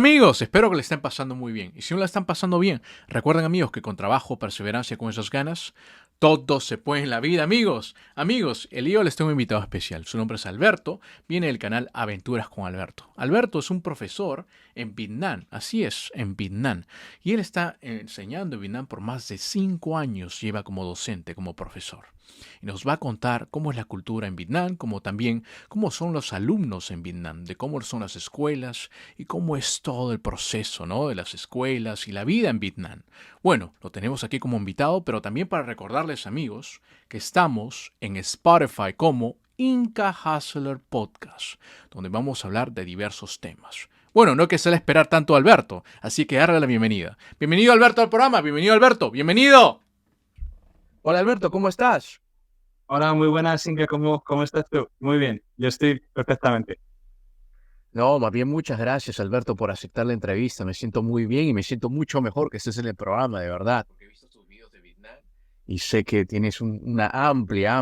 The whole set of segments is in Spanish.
Amigos, espero que le estén pasando muy bien. Y si no la están pasando bien, recuerden amigos que con trabajo, perseverancia, con esas ganas, todo se puede en la vida, amigos. Amigos, el día de hoy les tengo un invitado especial. Su nombre es Alberto, viene del canal Aventuras con Alberto. Alberto es un profesor en Vietnam, así es, en Vietnam. Y él está enseñando en Vietnam por más de 5 años, lleva como docente, como profesor. Y nos va a contar cómo es la cultura en Vietnam, como también cómo son los alumnos en Vietnam, de cómo son las escuelas y cómo es todo el proceso, ¿no? De las escuelas y la vida en Vietnam. Bueno, lo tenemos aquí como invitado, pero también para recordarles, amigos, que estamos en Spotify como Inca Hustler Podcast, donde vamos a hablar de diversos temas. Bueno, no hay que se le esperar tanto a Alberto, así que darle la bienvenida. Bienvenido Alberto al programa, bienvenido Alberto, bienvenido. Hola Alberto, ¿cómo estás? Hola, muy buenas, Inge, ¿cómo estás tú? Muy bien, yo estoy perfectamente. No, más bien muchas gracias Alberto por aceptar la entrevista. Me siento muy bien y me siento mucho mejor que estés en el programa, de verdad. Porque he visto tus videos de Vietnam y sé que tienes una amplia,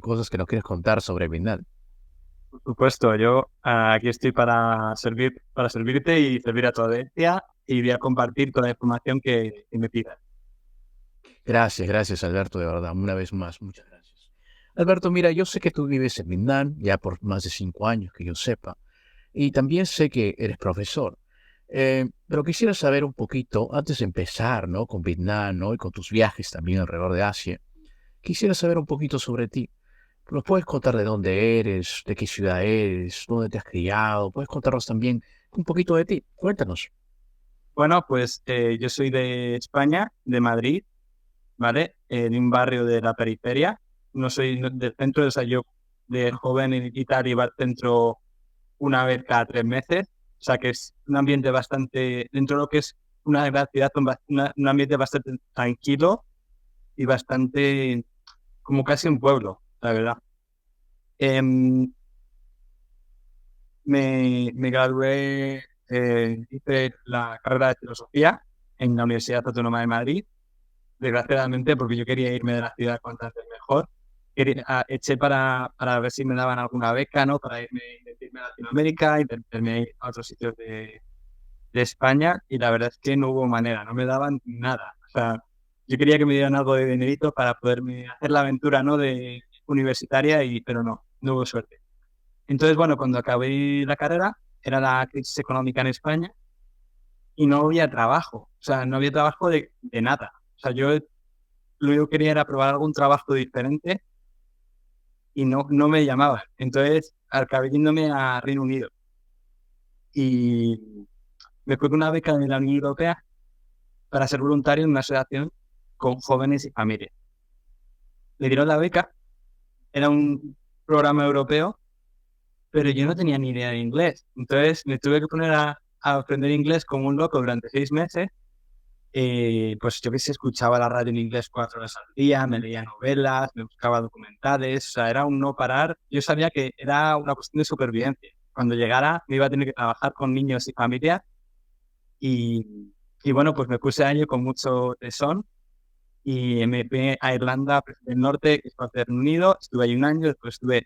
cosas que nos quieres contar sobre Vietnam. Por supuesto, yo aquí estoy para servirte y servir a tu audiencia y voy a compartir toda la información que me pidas. Gracias Alberto, de verdad, una vez más, muchas gracias. Alberto, mira, yo sé que tú vives en Vietnam ya por más de 5 años, que yo sepa. Y también sé que eres profesor. Pero quisiera saber un poquito, antes de empezar, ¿no? Con Vietnam, ¿no? Y con tus viajes también alrededor de Asia, quisiera saber un poquito sobre ti. ¿Nos puedes contar de dónde eres, de qué ciudad eres, dónde te has criado? ¿Puedes contarnos también un poquito de ti? Cuéntanos. Bueno, pues yo soy de España, de Madrid, ¿vale? De un barrio de la periferia. No soy del centro, o sea, yo de joven y tal iba al centro una vez cada 3 meses. O sea que es un ambiente bastante, dentro de lo que es una gran ciudad, un ambiente bastante tranquilo y bastante, como casi un pueblo, la verdad. Em, me gradué, hice la carrera de filosofía en la Universidad Autónoma de Madrid, desgraciadamente porque yo quería irme de la ciudad cuanto antes mejor. Eché para ver si me daban alguna beca, ¿no? Para irme a Latinoamérica y irme a otros sitios de España, y la verdad es que no hubo manera, no me daban nada. O sea, yo quería que me dieran algo de dinerito para poderme hacer la aventura, ¿no? De universitaria, pero no hubo suerte. Entonces, bueno, cuando acabé la carrera, era la crisis económica en España y no había trabajo. O sea, no había trabajo de nada. O sea, yo lo único que quería era probar algún trabajo diferente y no me llamaban. Entonces, acabé yéndome a Reino Unido y me fui con una beca de la Unión Europea para ser voluntario en una asociación con jóvenes y familias. Le dieron la beca, era un programa europeo, pero yo no tenía ni idea de inglés. Entonces me tuve que poner a aprender inglés como un loco durante 6 meses. Pues yo que sé, escuchaba la radio en inglés 4 horas al día, me leía novelas, me buscaba documentales, o sea, era un no parar. Yo sabía que era una cuestión de supervivencia. Cuando llegara me iba a tener que trabajar con niños y familias y bueno, pues me puse a ello con mucho tesón y me fui a Irlanda del Norte, que es parte del Reino Unido. Estuve ahí un año, después me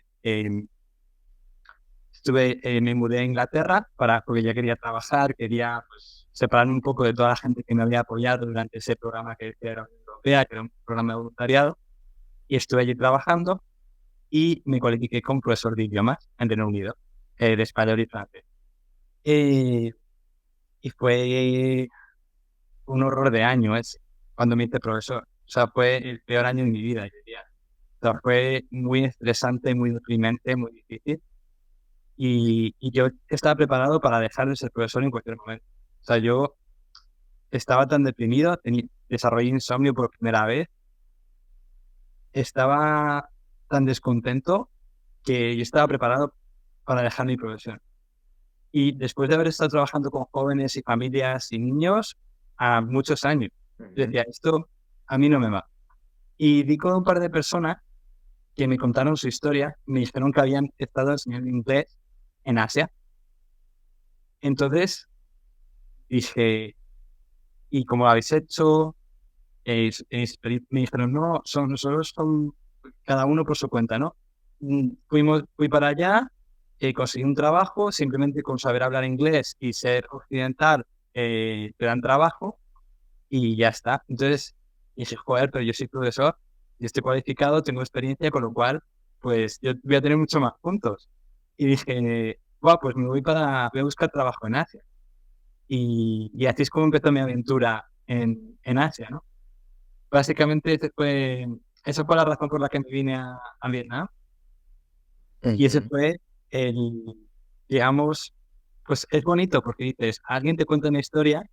mudé a Inglaterra porque ya quería trabajar, quería pues separarme un poco de toda la gente que me había apoyado durante ese programa que era la Unión Europea, que era un programa de voluntariado, y estuve allí trabajando y me cualifiqué como profesor de idiomas en Reino Unido, de español y francés. Eh, y fue un horror de año ese, cuando me hice profesor. O sea, fue el peor año de mi vida, yo diría. O sea, fue muy estresante, muy deprimente, muy difícil. Y yo estaba preparado para dejar de ser profesor en cualquier momento. O sea, yo estaba tan deprimido, desarrollé insomnio por primera vez, estaba tan descontento que yo estaba preparado para dejar mi profesión. Y después de haber estado trabajando con jóvenes y familias y niños a muchos años, yo decía, esto a mí no me va. Y di con un par de personas que me contaron su historia, me dijeron que habían estado enseñando inglés en Asia. Entonces dije, ¿y cómo lo habéis hecho? Me dijeron, no, nosotros son cada uno por su cuenta, ¿no? Fui para allá conseguí un trabajo, simplemente con saber hablar inglés y ser occidental, te dan trabajo y ya está. Entonces dije, joder, pero yo soy profesor y estoy cualificado, tengo experiencia, con lo cual, pues yo voy a tener mucho más puntos. Y dije, guau, pues voy a buscar trabajo en Asia. Y así es como empezó mi aventura en Asia, ¿no? Básicamente esa fue la razón por la que me vine a Vietnam. Y ese Ujú. fue el, digamos, pues es bonito porque dices, alguien te cuenta una historia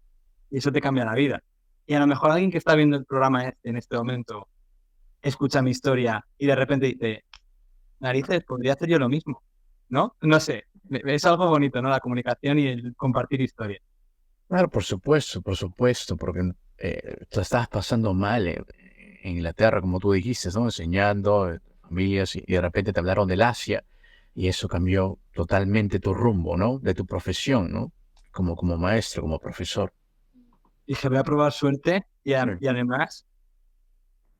y eso te cambia la vida. Y a lo mejor alguien que está viendo el programa en este momento escucha mi historia y de repente dice, narices, podría hacer yo lo mismo, ¿no? No sé, es algo bonito, ¿no? La comunicación y el compartir historias. Claro, por supuesto, porque tú estabas pasando mal en Inglaterra, como tú dijiste, ¿no? Enseñando familias y de repente te hablaron del Asia y eso cambió totalmente tu rumbo, ¿no? De tu profesión, ¿no? Como maestro, como profesor. Dije, voy a probar suerte Mm. y además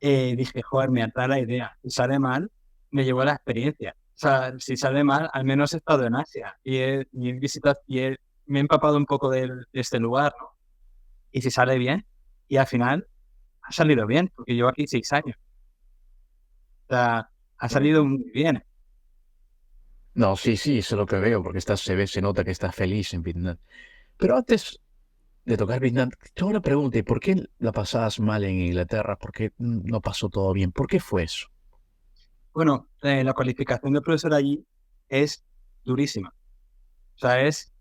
dije, joder, me atrae la idea. Si sale mal, me llevo la experiencia. O sea, si sale mal, al menos he estado en Asia y he visitado me he empapado un poco de este lugar, ¿no? Y si sale bien, y al final ha salido bien, porque llevo aquí 6 años. O sea, ha salido Ujú. muy bien. No, sí, sí, eso es lo que veo, porque se nota que estás feliz en Vietnam. Pero antes de tocar Vietnam, tengo una pregunta, ¿y por qué la pasabas mal en Inglaterra? ¿Por qué no pasó todo bien? ¿Por qué fue eso? Bueno, la cualificación de profesor allí es durísima. O sea, es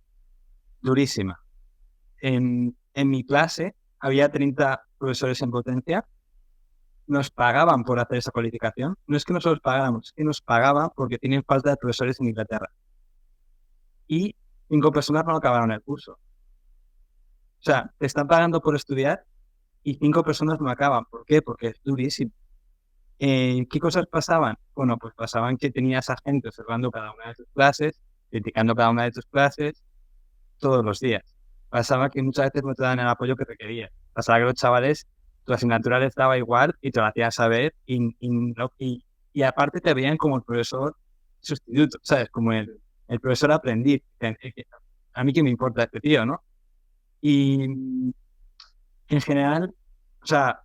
durísima. En mi clase había 30 profesores en potencia. Nos pagaban por hacer esa cualificación. No es que nosotros pagáramos, es que nos pagaban porque tienen falta de profesores en Inglaterra. Y 5 personas no acabaron el curso. O sea, te están pagando por estudiar y 5 personas no acaban. ¿Por qué? Porque es durísimo. ¿Qué cosas pasaban? Bueno, pues pasaban que tenías a gente observando cada una de tus clases, criticando cada una de tus clases todos los días. Pasaba que muchas veces no te dan el apoyo que requerías. Pasaba que los chavales, tu asignatura les daba igual y te lo hacías saber y aparte te veían como el profesor sustituto, ¿sabes? Como el profesor aprendiz. A mí qué me importa este tío, ¿no? Y en general, o sea,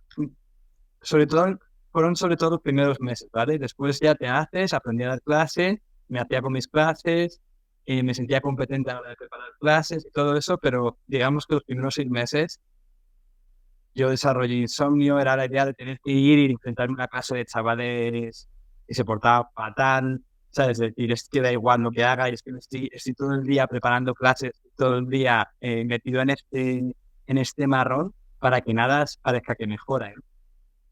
sobre todo, fueron sobre todo los primeros meses, ¿vale? Después ya te haces, aprendí a dar clases, me hacía con mis clases, me sentía competente a la hora de preparar clases y todo eso, pero digamos que los primeros 6 meses yo desarrollé insomnio, era la idea de tener que ir y enfrentarme a una clase de chavales que se portaban fatal, ¿sabes? Es decir, es que da igual lo que haga, y es que estoy todo el día preparando clases, todo el día metido en este marrón para que nada parezca que mejora, ¿no?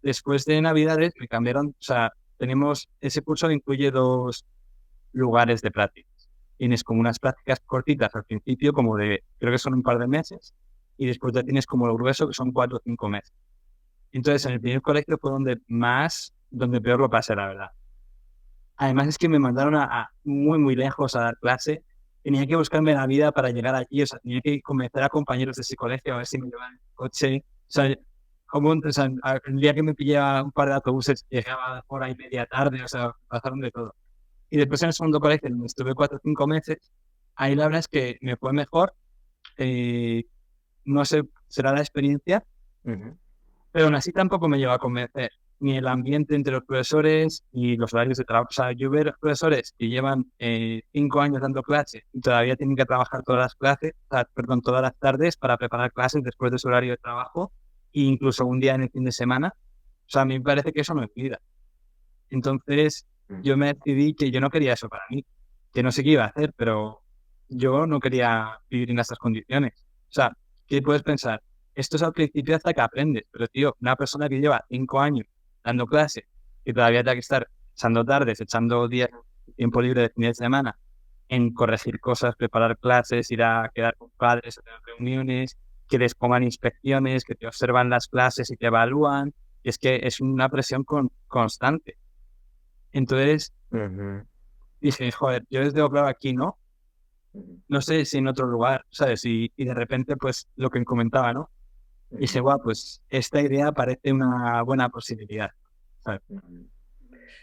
Después de Navidades me cambiaron, o sea, ese curso incluye 2 lugares de prácticas. Tienes como unas prácticas cortitas al principio, como creo que son un par de meses, y después ya tienes como lo grueso, que son 4 o 5 meses. Entonces, en el primer colegio fue donde peor lo pasé, la verdad. Además es que me mandaron a muy, muy lejos a dar clase. Tenía que buscarme la vida para llegar allí, o sea, tenía que convencer a compañeros de ese colegio a ver si me llevaban en el coche. O sea, o sea, el día que me pillaba un par de autobuses, llegaba hora y media tarde, o sea, pasaron de todo. Y después en el segundo colegio, donde estuve 4 o 5 meses, ahí la verdad es que me fue mejor. eh, no sé, será la experiencia, Ujú. pero aún así tampoco me lleva a convencer. Ni el ambiente entre los profesores, ni los horarios de trabajo. O sea, yo veo los profesores que llevan 5 años dando clases y todavía tienen que trabajar todas las clases, o sea, perdón, todas las tardes para preparar clases después de su horario de trabajo, e incluso un día en el fin de semana. O sea, a mí me parece que eso no es vida. Entonces, yo me decidí que yo no quería eso para mí, que no sé qué iba a hacer, pero yo no quería vivir en estas condiciones. O sea, ¿qué puedes pensar? Esto es al principio hasta que aprendes, pero tío, una persona que lleva 5 años dando clases y todavía tiene que estar echando tardes, echando días, tiempo libre de fin de semana, en corregir cosas, preparar clases, ir a quedar con padres, a tener reuniones, que les pongan inspecciones, que te observan las clases y te evalúan. Y es que es una presión constante. Entonces Ujú. dije, joder, yo desde claro aquí, ¿no? No sé si en otro lugar, ¿sabes? Y de repente, pues lo que comentaba, ¿no? Y dije, Ujú. guau, pues esta idea parece una buena posibilidad, ¿sabes? Ujú.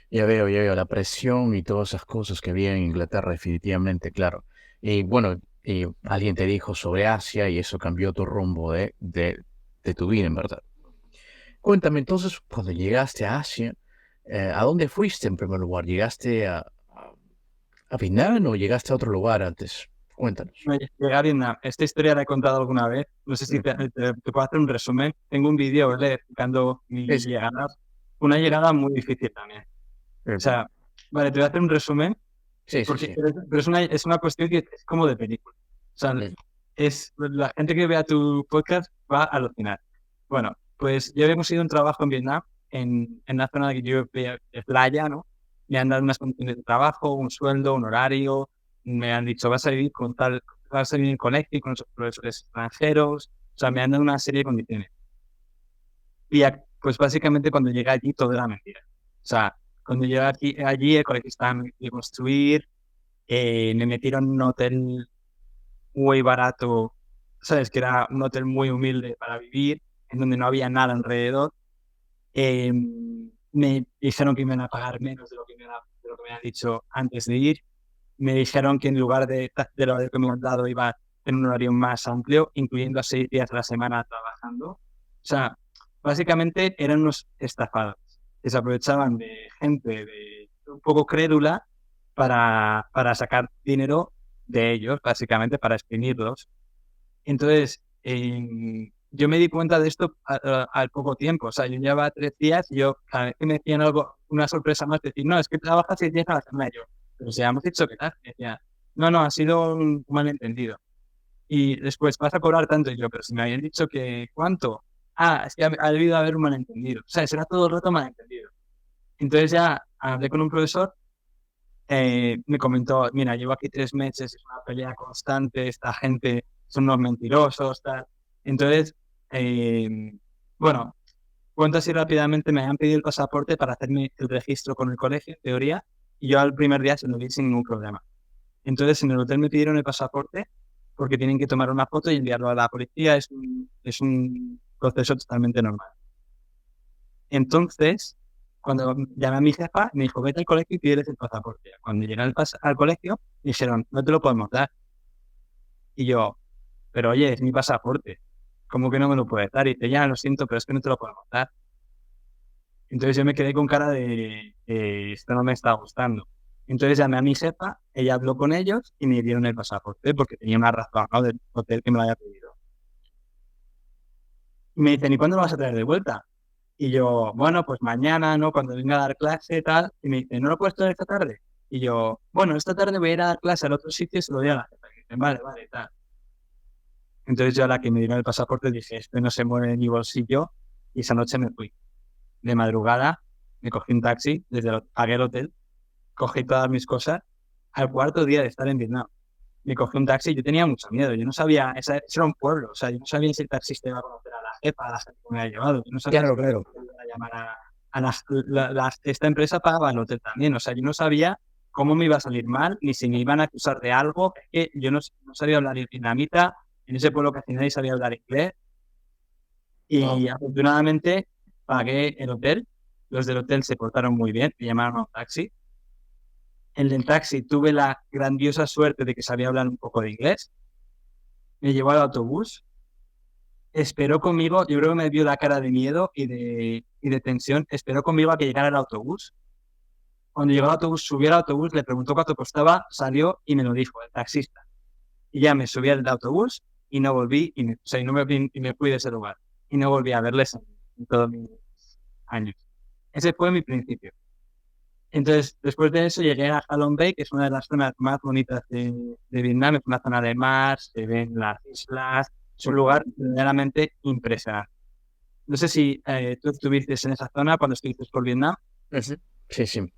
Ya veo la presión y todas esas cosas que había en Inglaterra, definitivamente, claro. Y bueno, y alguien te dijo sobre Asia y eso cambió tu rumbo de tu vida, en verdad. Cuéntame entonces, cuando llegaste a Asia, ¿a dónde fuiste en primer lugar? ¿Llegaste a Vietnam o llegaste a otro lugar antes? Cuéntanos. Me llegué a Vietnam. Esta historia la he contado alguna vez. No sé si Ujú. te puedo hacer un resumen. Tengo un vídeo, ¿vale? Explicando mi Es, llegada. Una llegada muy difícil también. O ujú. sea, vale, te voy a hacer un resumen, Sí, sí, porque sí. pero es una cuestión que es como de película. O sea, Mm, es la gente que vea tu podcast va a alucinar. Bueno, pues yo había conseguido un trabajo en Vietnam, en la zona que yo de playa, ¿no? Me han dado unas condiciones de trabajo, un sueldo, un horario. Me han dicho, vas a vivir con tal, vas a vivir en colegio con esos profesores extranjeros. O sea, me han dado una serie de condiciones. Y pues básicamente cuando llegué allí todo era mentira. O sea, cuando llegué allí el colegio estaba de construir, me metieron en un hotel muy barato, sabes, que era un hotel muy humilde para vivir, en donde no había nada alrededor. Eh, Me dijeron que me iban a pagar menos de lo que me han dicho antes de ir. Me dijeron que en lugar del horario que me han dado iba en un horario más amplio, incluyendo 6 días a la semana trabajando. O sea, básicamente eran unos estafados que se aprovechaban de gente un poco crédula para sacar dinero de ellos, básicamente para exprimirlos. Entonces, yo me di cuenta de esto al poco tiempo. O sea, yo llevaba 3 días y yo, cada vez que me decían algo, una sorpresa más, decir, no, es que trabajas 6 días a la semana. Y yo, pero si ya hemos dicho que tal. Me decía, no, no, ha sido un malentendido. Y después, vas a cobrar tanto. Y yo, pero si me habían dicho que, ¿cuánto? Ah, es que ha debido haber un malentendido. O sea, será todo el rato malentendido. Entonces ya hablé con un profesor, me comentó, mira, llevo aquí 3 meses, es una pelea constante, esta gente son unos mentirosos, tal. Entonces, eh, bueno, cuento así rápidamente, me han pedido el pasaporte para hacerme el registro con el colegio, en teoría, y yo al primer día se lo di sin ningún problema. Entonces, en el hotel me pidieron el pasaporte porque tienen que tomar una foto y enviarlo a la policía, es un proceso totalmente normal. Entonces, cuando llamé a mi jefa, me dijo, vete al colegio y pídeles el pasaporte. Cuando llegué al colegio, me dijeron, no te lo podemos dar. Y yo, pero oye, es mi pasaporte. ¿Cómo que no me lo puedes dar? Y dice, ya, lo siento, pero es que no te lo podemos dar. Entonces yo me quedé con cara de, esto no me está gustando. Entonces llamé a mi jefa, ella habló con ellos y me dieron el pasaporte porque tenía una razón, ¿no?, del hotel que me lo había pedido. Y me dicen, ¿y cuándo lo vas a traer de vuelta? Y yo, bueno, pues mañana, ¿no? Cuando venga a dar clase, tal. Y me dice, ¿no lo puedes traer esta tarde? Y yo, bueno, esta tarde voy a ir a dar clase al otro sitio y se lo doy a la jefa. Y me dicen, vale, vale, tal. Entonces yo a la que me dieron el pasaporte dije, esto no se mueve en mi bolsillo. Y esa noche me fui. De madrugada me cogí un taxi, pagué el hotel, cogí todas mis cosas. Al cuarto día de estar en Vietnam, me cogí un taxi y yo tenía mucho miedo. Yo no sabía, ese era un pueblo, o sea, yo no sabía si el taxista iba a conocer a la jefa, a la gente que me había llevado. Yo no sabía si Claro, claro. iba a llamar a esta empresa pagaba el hotel también. O sea, yo no sabía cómo me iba a salir mal, ni si me iban a acusar de algo. Es que yo no sabía hablar vietnamita, en ese pueblo casi nadie sabía hablar inglés. Wow. Y afortunadamente pagué el hotel. Los del hotel se portaron muy bien, me llamaron a un taxi. En el taxi tuve la grandiosa suerte de que sabía hablar un poco de inglés. Me llevó al autobús, esperó conmigo, yo creo que me vio la cara de miedo y de tensión, esperó conmigo a que llegara el autobús. Cuando llegó el autobús, subió al autobús, le preguntó cuánto costaba, salió y me lo dijo, el taxista. Y ya me subí al autobús y no volví, o sea, y me fui de ese lugar. Y no volví a verles en todos mis años. Ese fue mi principio. Entonces, después de eso llegué a Halong Bay, que es una de las zonas más bonitas de Vietnam. Es una zona de mar, se ven las islas, es un lugar verdaderamente impresionante. No sé si tú estuviste en esa zona cuando estuviste por Vietnam. Ujú. Sí, sí.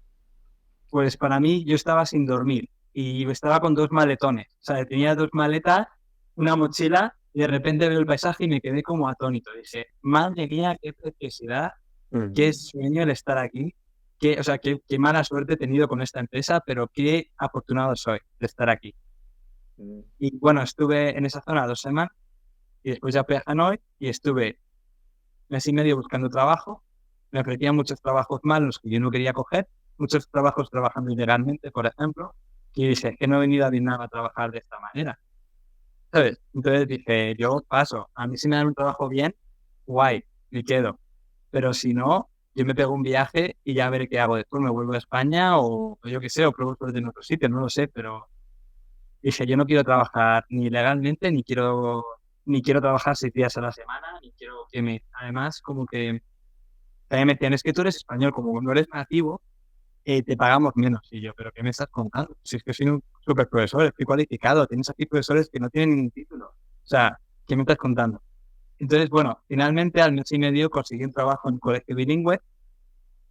Pues para mí yo estaba sin dormir y estaba con 2 maletones. O sea, tenía 2 maletas, una mochila y de repente veo el paisaje y me quedé como atónito. Dije, madre mía, qué preciosidad, Mm. qué sueño el estar aquí. O sea, qué mala suerte he tenido con esta empresa, pero qué afortunado soy de estar aquí. Mm. Y bueno, estuve en esa zona 2 semanas y después ya fui a Hanoi y estuve 1 mes y medio buscando trabajo. Me ofrecían muchos trabajos malos que yo no quería coger muchos trabajos trabajando ilegalmente, por ejemplo, y dije, es que no he venido a Vietnam a trabajar de esta manera, ¿sabes? Entonces dije, yo paso, a mí si me dan un trabajo bien, guay, me quedo, pero si no, yo me pego un viaje y ya veré qué hago después, me vuelvo a España o yo qué sé, o pruebo suerte en otro sitio, no lo sé, pero dije, yo no quiero trabajar ni legalmente, ni quiero trabajar 6 días a la semana, ni quiero que me... Además, como que también me decían, es que tú eres español, como no eres nativo, te pagamos menos. Y yo, ¿pero qué me estás contando? Si es que soy un super profesor, estoy cualificado, tienes aquí profesores que no tienen ningún título. O sea, ¿qué me estás contando? Entonces, bueno, finalmente al mes y medio conseguí un trabajo en un colegio bilingüe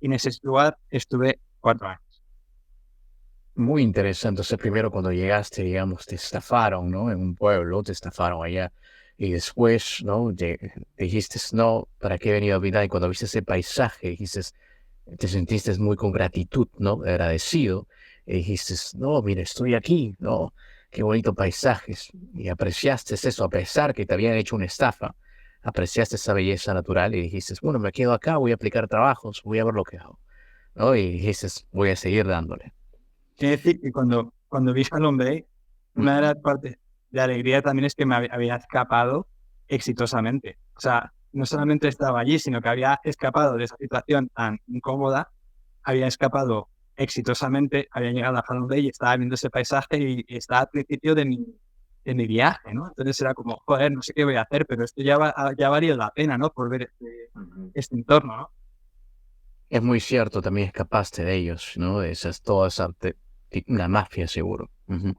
y en ese lugar estuve 4 años. Muy interesante. Entonces, primero cuando llegaste, digamos, te estafaron, ¿no? En un pueblo, te estafaron allá. Y después, ¿no? Dijiste, no, ¿para qué he venido a vida? Y cuando viste ese paisaje, dijiste, te sentiste muy con gratitud, ¿no? Agradecido. Y dijiste, no, mira, estoy aquí, ¿no? Qué bonito paisajes. Y apreciaste eso, a pesar que te habían hecho una estafa. Apreciaste esa belleza natural y dijiste, bueno, me quedo acá, voy a aplicar trabajos, voy a ver lo que hago, ¿no? Y dijiste, voy a seguir dándole. Quiere decir que cuando vi Shalom Bay, una de las partes de alegría también es que me había escapado exitosamente. O sea, no solamente estaba allí, sino que había escapado de esa situación tan incómoda, había escapado exitosamente, había llegado a Shalom Bay y estaba viendo ese paisaje y estaba al principio de mi viaje, ¿no? Entonces era como, joder, no sé qué voy a hacer, pero esto ya valió la pena, ¿no? Por ver este entorno, ¿no? Es muy cierto, también escapaste de ellos, ¿no? De esas, toda esa, una mafia seguro. Ujú.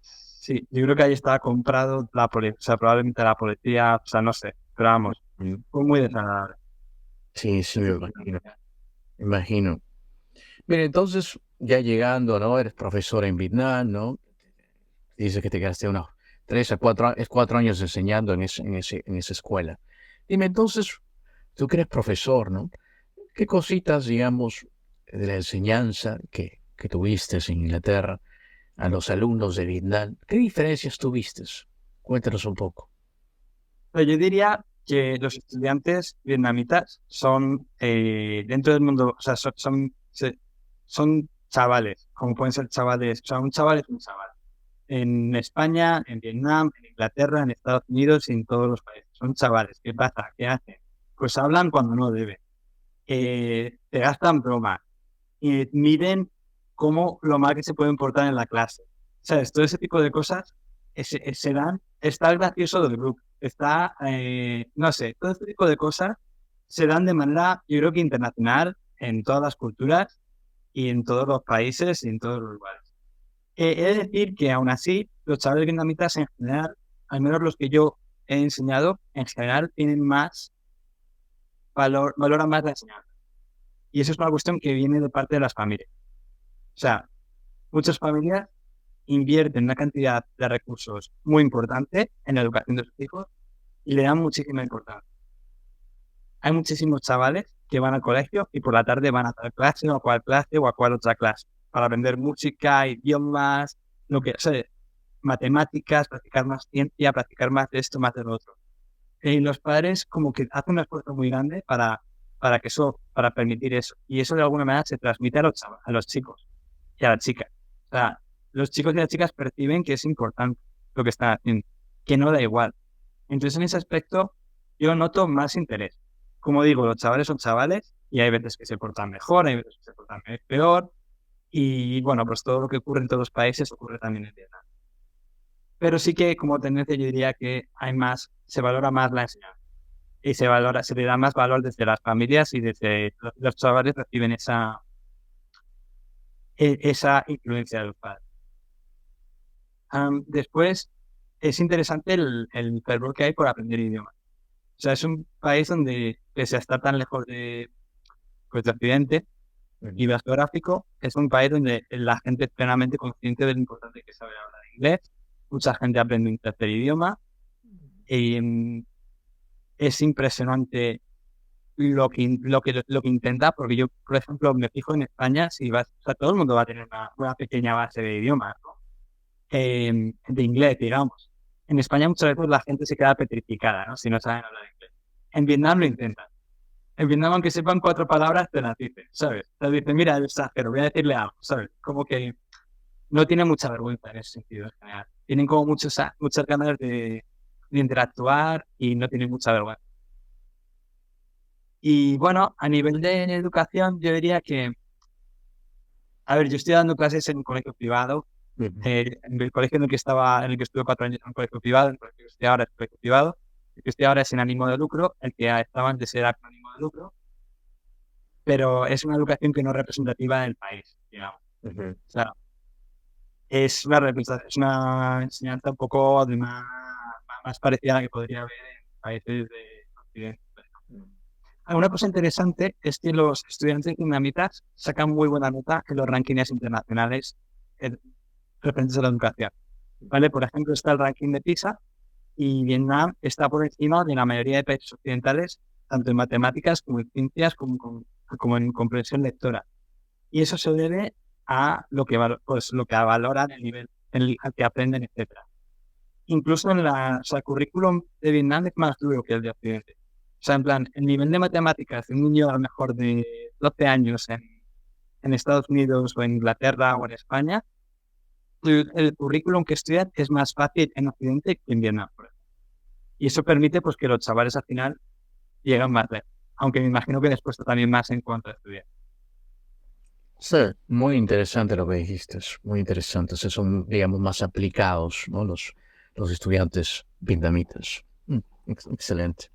Sí, yo creo que ahí estaba comprado la policía, o sea, probablemente la policía, o sea, no sé, pero vamos, fue muy desagradable. Sí, sí, me imagino. Me imagino. Mira, entonces, ya llegando, ¿no? Eres profesor en Vietnam, ¿no? Dices que te quedaste unos 3 a 4 años enseñando en esa escuela. Dime, entonces, tú que eres profesor, ¿no? ¿Qué cositas, digamos, de la enseñanza que tuviste en Inglaterra a los alumnos de Vietnam, qué diferencias tuviste? Cuéntanos un poco. Pero yo diría que los estudiantes vietnamitas son, dentro del mundo, o sea, son chavales, como pueden ser chavales, o sea, un chaval es un chaval. En España, en Vietnam, en Inglaterra, en Estados Unidos y en todos los países. Son chavales. ¿Qué pasa? ¿Qué hacen? Pues hablan cuando no deben. Te gastan bromas. Y miden cómo lo mal que se pueden portar en la clase. ¿Sabes? Todo ese tipo de cosas se dan. Está el gracioso del grupo. Está, no sé, todo este tipo de cosas se dan de manera, yo creo que internacional, en todas las culturas y en todos los países y en todos los lugares. He de decir que aún así, los chavales vietnamitas en general, al menos los que yo he enseñado, en general tienen más valoran más la enseñanza. Y eso es una cuestión que viene de parte de las familias. O sea, muchas familias invierten una cantidad de recursos muy importante en la educación de sus hijos y le dan muchísima importancia. Hay muchísimos chavales que van al colegio y por la tarde van a tal clase o a cual otra clase para aprender música, idiomas, lo que sea, matemáticas, practicar más ciencia, practicar más de esto, más de lo otro. Y los padres como que hacen un esfuerzo muy grande para permitir eso. Y eso de alguna manera se transmite a los chicos y a las chicas. O sea, los chicos y las chicas perciben que es importante lo que están haciendo, que no da igual. Entonces, en ese aspecto, yo noto más interés. Como digo, los chavales son chavales y hay veces que se portan mejor, hay veces que se portan peor. Y bueno, pues todo lo que ocurre en todos los países ocurre también en Vietnam. Pero sí que como tendencia yo diría que se valora más la enseñanza y se le da más valor desde las familias y desde los chavales reciben esa influencia de los padres. Después, es interesante el fervor que hay por aprender idiomas. O sea, es un país donde, pese a estar tan lejos de Occidente y geográfico, es un país donde la gente es plenamente consciente de lo importante que es saber hablar inglés. Mucha gente aprende un tercer idioma. Y es impresionante lo que intenta, porque yo, por ejemplo, me fijo en España, si vas, o sea, todo el mundo va a tener una pequeña base de idiomas, ¿no? De inglés, digamos. En España muchas veces la gente se queda petrificada, ¿no? Si no saben hablar inglés. En Vietnam lo intentan. En Vietnam, aunque sepan 4 palabras, te las dicen, ¿sabes? Te dicen, mira, el extranjero, voy a decirle algo, ¿sabes? Como que no tienen mucha vergüenza en ese sentido, en general. Tienen como muchas ganas de interactuar y no tienen mucha vergüenza. Y bueno, a nivel de educación, yo diría que, a ver, yo estoy dando clases en un colegio privado. En el colegio en el que estuve 4 años en un colegio privado, el colegio que estoy ahora es un colegio privado. El que estoy ahora es sin ánimo de lucro, el que estaba antes era con ánimo de lucro, pero es una educación que no es representativa del país, digamos. O sea, es una enseñanza un poco más parecida a la que podría haber en países de Occidente. Una cosa interesante es que los estudiantes vietnamitas sacan muy buena nota en los rankings internacionales referentes a la educación. ¿Vale? Por ejemplo, está el ranking de PISA y Vietnam está por encima de la mayoría de países occidentales, tanto en matemáticas como en ciencias, como en comprensión lectora. Y eso se debe a lo que valoran, el nivel al que aprenden, etcétera. Incluso en el currículum de Vietnam es más duro que el de Occidente. O sea, en plan, el nivel de matemáticas de un niño a lo mejor de 12 años en Estados Unidos o en Inglaterra o en España, el currículum que estudian es más fácil en Occidente que en Vietnam, por ejemplo. Y eso permite pues que los chavales al final llegan más lejos. Aunque me imagino que les cuesta también más en cuanto a estudiar. Sí, muy interesante lo que dijiste, es muy interesante. O sea, son, digamos, más aplicados, ¿no? Los estudiantes vietnamitas. Excelente.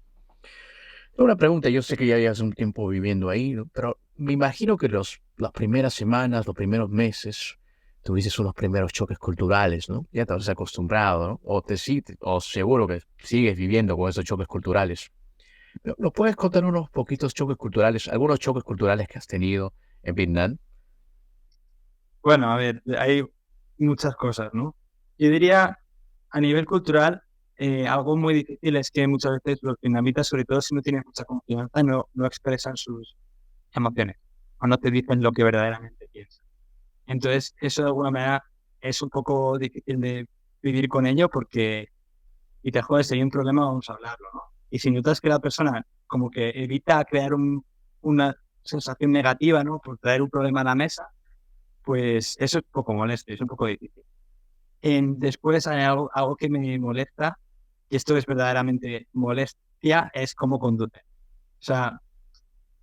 Una pregunta, yo sé que ya llevas un tiempo viviendo ahí, ¿no? Pero me imagino que las primeras semanas, los primeros meses, tuviste unos primeros choques culturales, ¿no? Ya te has acostumbrado, ¿no? O seguro que sigues viviendo con esos choques culturales. ¿Nos puedes contar unos poquitos choques culturales, algunos choques culturales que has tenido en Vietnam? Bueno, a ver, hay muchas cosas, ¿no? Yo diría, a nivel cultural, algo muy difícil es que muchas veces los vietnamitas, sobre todo si no tienen mucha confianza, no expresan sus emociones o no te dicen lo que verdaderamente piensan. Entonces, eso de alguna manera es un poco difícil de vivir con ello porque, y te jodes, si hay un problema, vamos a hablarlo, ¿no? Y si notas que la persona como que evita crear una sensación negativa, ¿no? Por traer un problema a la mesa, pues eso es un poco molesto, es un poco difícil. Después hay algo que me molesta, y esto es verdaderamente molestia, es cómo conducen. O sea,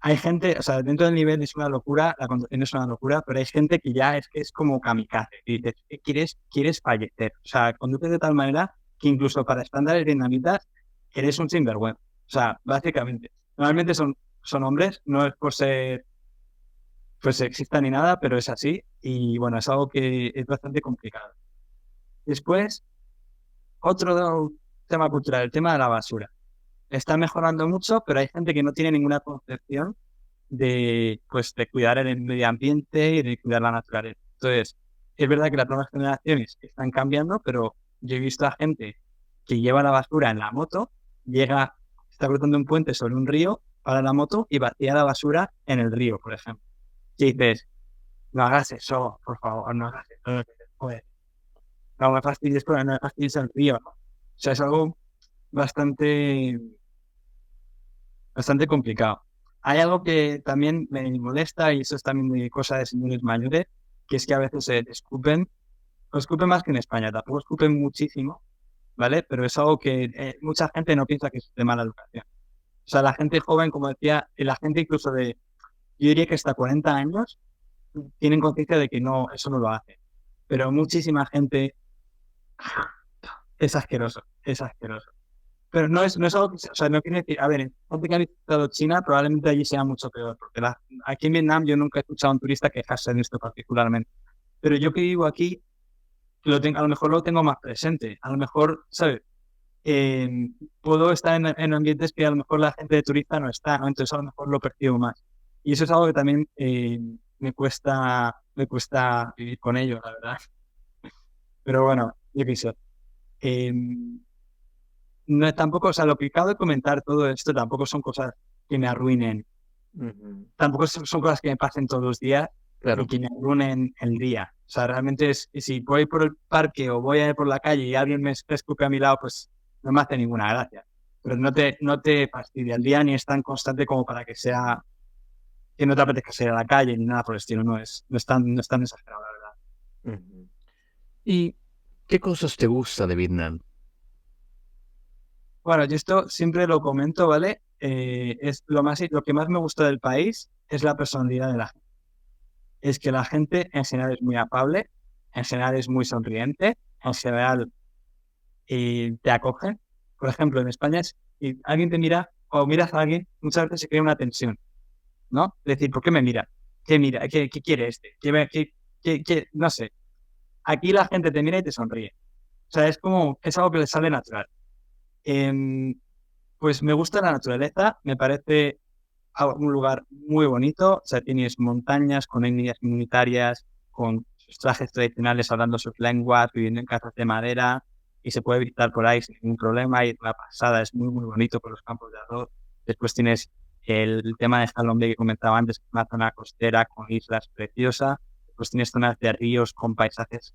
hay gente, o sea, dentro del nivel es una locura, la conducción es una locura, pero hay gente que ya es como kamikaze, y dices, quieres fallecer. O sea, conduces de tal manera que incluso para estándares vietnamitas eres un sinvergüenza. O sea, básicamente. Normalmente son hombres, no es por ser pues sexista ni nada, pero es así, y bueno, es algo que es bastante complicado. Después, otro tema cultural, el tema de la basura. Está mejorando mucho, pero hay gente que no tiene ninguna concepción de cuidar el medio ambiente y de cuidar la naturaleza. Entonces, es verdad que las nuevas generaciones están cambiando, pero yo he visto a gente que lleva la basura en la moto, está cruzando un puente sobre un río, para la moto y vacía la basura en el río, por ejemplo. Y dices, no hagas eso, por favor, no hagas eso. Joder, no me fastidies, no me fastidies el río, ¿no? O sea, es algo bastante complicado. Hay algo que también me molesta, y eso es también de cosa de señores mayores, que es que a veces se escupen más que en España, tampoco escupen muchísimo, ¿vale? Pero es algo que mucha gente no piensa que es de mala educación. O sea, la gente joven, como decía, y la gente incluso yo diría que hasta 40 años, tienen conciencia de que no, eso no lo hace. Pero muchísima gente es asqueroso, es asqueroso. Pero no es algo que, o sea, no quiere decir, a ver, gente que ha visitado China, probablemente allí sea mucho peor, porque aquí en Vietnam yo nunca he escuchado a un turista quejarse de esto particularmente. Pero yo que vivo aquí, a lo mejor lo tengo más presente. A lo mejor, ¿sabes? Puedo estar en ambientes que a lo mejor la gente de turista no está, ¿no? Entonces a lo mejor lo percibo más. Y eso es algo que también me cuesta vivir con ello, la verdad. Pero bueno, yo qué sé. Eh, no es tampoco, o sea, lo que acabo de comentar todo esto tampoco son cosas que me arruinen. Tampoco son cosas que me pasen todos los días, Claro. y que me arruinen el día. O sea, realmente si voy por el parque o voy a ir por la calle y alguien me escupe a mi lado, pues no me hace ninguna gracia. pero no te fastidia el día ni es tan constante como para que no te apetezca salir a la calle ni nada por el estilo. No es tan exagerado, la verdad. Ujú. ¿Y qué cosas te gusta de Vietnam? Bueno, yo esto siempre lo comento, ¿vale? Es lo que más me gusta del país es la personalidad de la gente. Es que la gente en general es muy afable, en general es muy sonriente, en general te acogen. Por ejemplo, en España, si alguien te mira o miras a alguien, muchas veces se crea una tensión, ¿no? Es decir, ¿por qué me mira? ¿Qué mira? ¿Qué quiere este? No sé. Aquí la gente te mira y te sonríe. O sea, es algo que le sale natural. Em, pues me gusta la naturaleza, me parece un lugar muy bonito. O sea, tienes montañas con etnias comunitarias, con sus trajes tradicionales, hablando sus lenguas, viviendo en casas de madera, y se puede visitar por ahí sin ningún problema. Y la pasada es muy, muy bonito por los campos de arroz. Después tienes el tema de Colombia que comentaba antes, que es una zona costera con islas preciosas. Después tienes zonas de ríos con paisajes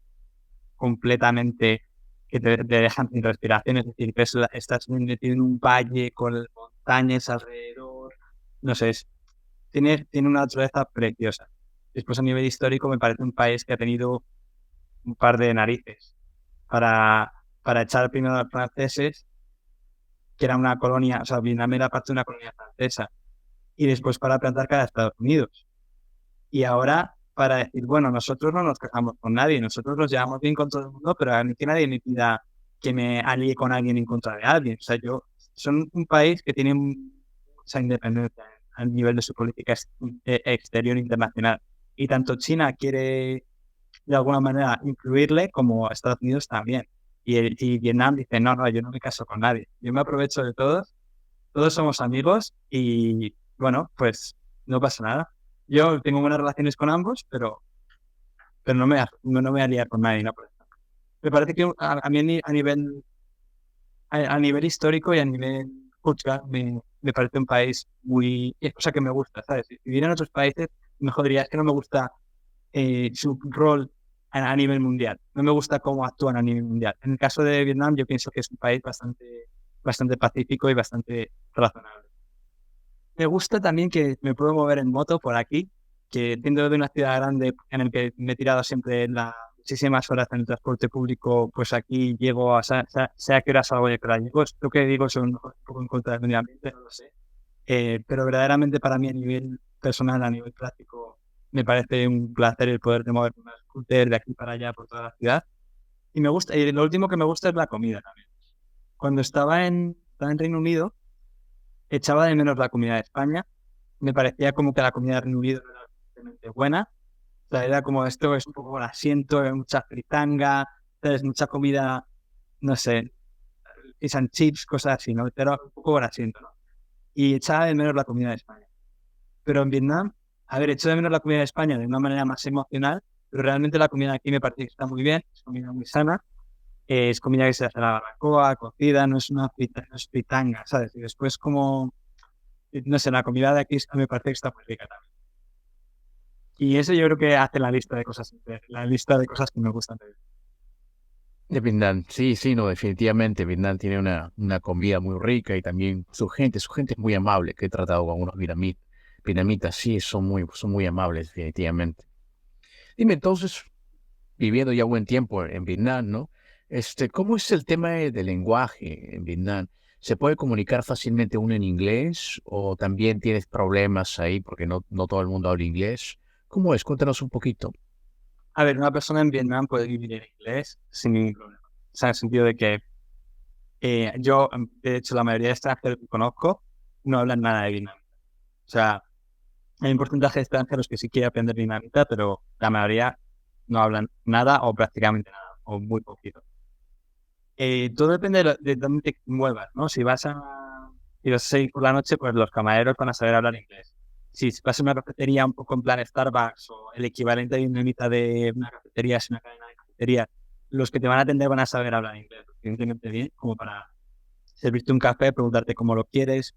completamente que te dejan sin respiración, es decir, estás metido en un valle con montañas alrededor, no sé, tiene una naturaleza preciosa. Después, a nivel histórico, me parece un país que ha tenido un par de narices para echar primero a los franceses, que era una colonia, o sea, Vietnam era parte de una colonia francesa, y después para plantar cara a Estados Unidos. Y ahora para decir, bueno, nosotros no nos quejamos con nadie, nosotros nos llevamos bien con todo el mundo, pero a mí que nadie me pida que me alíe con alguien en contra de alguien. O sea, son un país que tiene mucha independencia a nivel de su política exterior internacional. Y tanto China quiere de alguna manera incluirle como Estados Unidos también. Y Vietnam dice, no, no, yo no me caso con nadie. Yo me aprovecho de todos somos amigos y bueno, pues no pasa nada. Yo tengo buenas relaciones con ambos, pero no me voy a liar con nadie, ¿no? Por ejemplo. Me parece que a mí a nivel histórico y a nivel cultural me parece un país es cosa que me gusta, ¿sabes? Si viviera en otros países, mejor diría, es que no me gusta su rol a nivel mundial. No me gusta cómo actúan a nivel mundial. En el caso de Vietnam, yo pienso que es un país bastante pacífico y bastante razonable. Me gusta también que me puedo mover en moto por aquí, que siendo de una ciudad grande en el que me he tirado siempre muchísimas horas en el transporte público, pues aquí llego sé a qué hora salgo y a qué hora llego. Esto que digo es un poco en contra del medio ambiente, no lo sé. Pero verdaderamente para mí a nivel personal, a nivel práctico, me parece un placer el poder moverme en una scooter de aquí para allá por toda la ciudad. Y me gusta, y lo último que me gusta es la comida también. Cuando estaba en Reino Unido, echaba de menos la comida de España. Me parecía como que la comida de Reino Unido no era suficientemente buena. O sea, era como esto es un poco asiento, mucha fritanga, ¿sabes? Mucha comida, no sé, fish and chips, cosas así, ¿no? Era un poco asiento, ¿no? Y echaba de menos la comida de España. Pero en Vietnam, a ver, echo de menos la comida de España de una manera más emocional, pero realmente la comida aquí me parece que está muy bien, es comida muy sana, es comida que se hace a la barbacoa, cocida, no es fritanga, ¿sabes? Y después como no sé, la comida de aquí me parece que está muy rica también. Y eso yo creo que hace la lista de cosas que me gustan de De Vietnam, sí, sí, no, definitivamente. Vietnam tiene una comida muy rica y también su gente es muy amable, que he tratado con unos vietnamitas, sí, son muy amables, definitivamente. Dime entonces, viviendo ya buen tiempo en Vietnam, ¿no? ¿Cómo es el tema del lenguaje en Vietnam? ¿Se puede comunicar fácilmente uno en inglés o también tienes problemas ahí porque no todo el mundo habla inglés? ¿Cómo es? Cuéntanos un poquito. A ver, una persona en Vietnam puede vivir en inglés sin ningún problema. O sea, en el sentido de que de hecho, la mayoría de extranjeros que conozco no hablan nada de vietnamita. O sea, hay un porcentaje de extranjeros que sí quiere aprender vietnamita, pero la mayoría no hablan nada o prácticamente nada, o muy poquito. Todo depende de dónde te muevas, ¿no? Si vas a ir por la noche, pues los camareros van a saber hablar inglés. Si vas a una cafetería un poco en plan Starbucks o el equivalente vietnamita de una cafetería, es una cadena de cafeterías, los que te van a atender van a saber hablar inglés suficientemente bien como para servirte un café, preguntarte cómo lo quieres,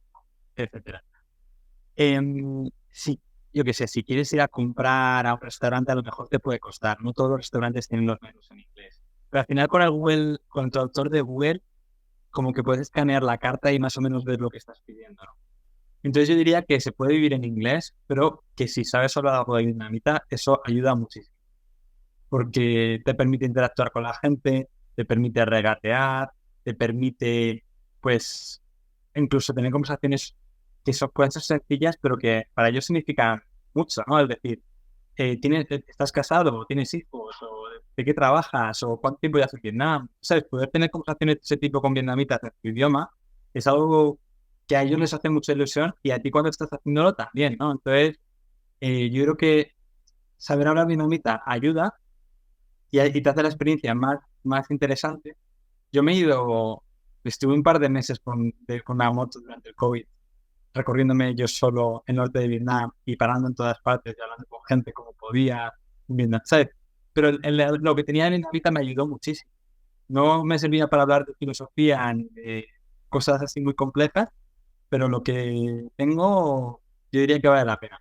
etcétera. Sí, yo qué sé, si quieres ir a comprar a un restaurante, a lo mejor te puede costar. No todos los restaurantes tienen los menús en inglés. Pero al final con el traductor de Google como que puedes escanear la carta y más o menos ver lo que estás pidiendo, ¿no? Entonces yo diría que se puede vivir en inglés, pero que si sabes hablar algo de vietnamita, eso ayuda muchísimo, porque te permite interactuar con la gente, te permite regatear, te permite, pues, incluso tener conversaciones que pueden ser sencillas, pero que para ellos significan mucho, ¿no? Es decir, ¿estás casado? ¿O tienes hijos? ¿O de qué trabajas? ¿O cuánto tiempo llevas en Vietnam? ¿Sabes? Poder tener conversaciones de ese tipo con vietnamitas en tu idioma es algo que a ellos les hace mucha ilusión y a ti cuando estás haciéndolo también, ¿no? Entonces, yo creo que saber hablar vietnamita ayuda y te hace la experiencia más interesante. Yo estuve un par de meses con la moto durante el COVID, recorriéndome yo solo el norte de Vietnam y parando en todas partes y hablando con gente como podía en Vietnam, ¿sabes? Pero lo que tenía en Vietnamita me ayudó muchísimo. No me servía para hablar de filosofía ni de cosas así muy complejas, pero lo que tengo, yo diría que vale la pena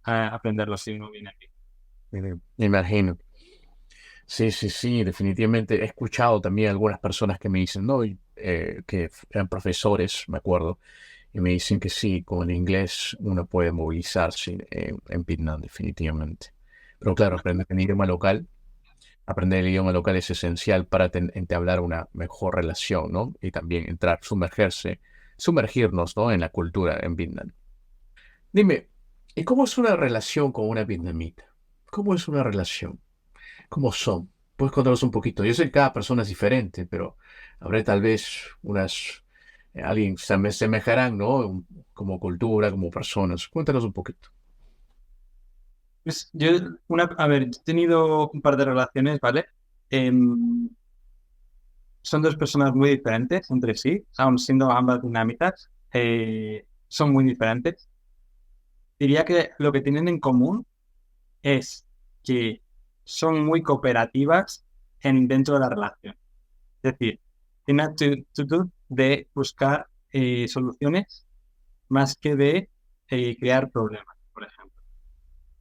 aprenderlo si uno viene aquí. Me imagino. Sí, sí, sí, definitivamente. He escuchado también algunas personas que me dicen, no, que eran profesores, me acuerdo, y me dicen que sí, con el inglés uno puede movilizarse en Vietnam, definitivamente. Pero claro, aprender el idioma local es esencial para entablar una mejor relación, ¿no? Y también sumergirnos, ¿no? En la cultura en Vietnam. Dime, ¿y cómo es una relación con una vietnamita? ¿Cómo es una relación? ¿Cómo son? ¿Puedes contarnos un poquito? Yo sé que cada persona es diferente, pero habrá tal vez alguien se semejarán, ¿no? Como cultura, como personas. Cuéntanos un poquito. Pues a ver, yo he tenido un par de relaciones, ¿vale? Em, Son dos personas muy diferentes entre sí, aun siendo ambas dinámicas, son muy diferentes. Diría que lo que tienen en común es que son muy cooperativas dentro de la relación. Es decir, tienen una actitud de buscar soluciones más que de crear problemas, por ejemplo.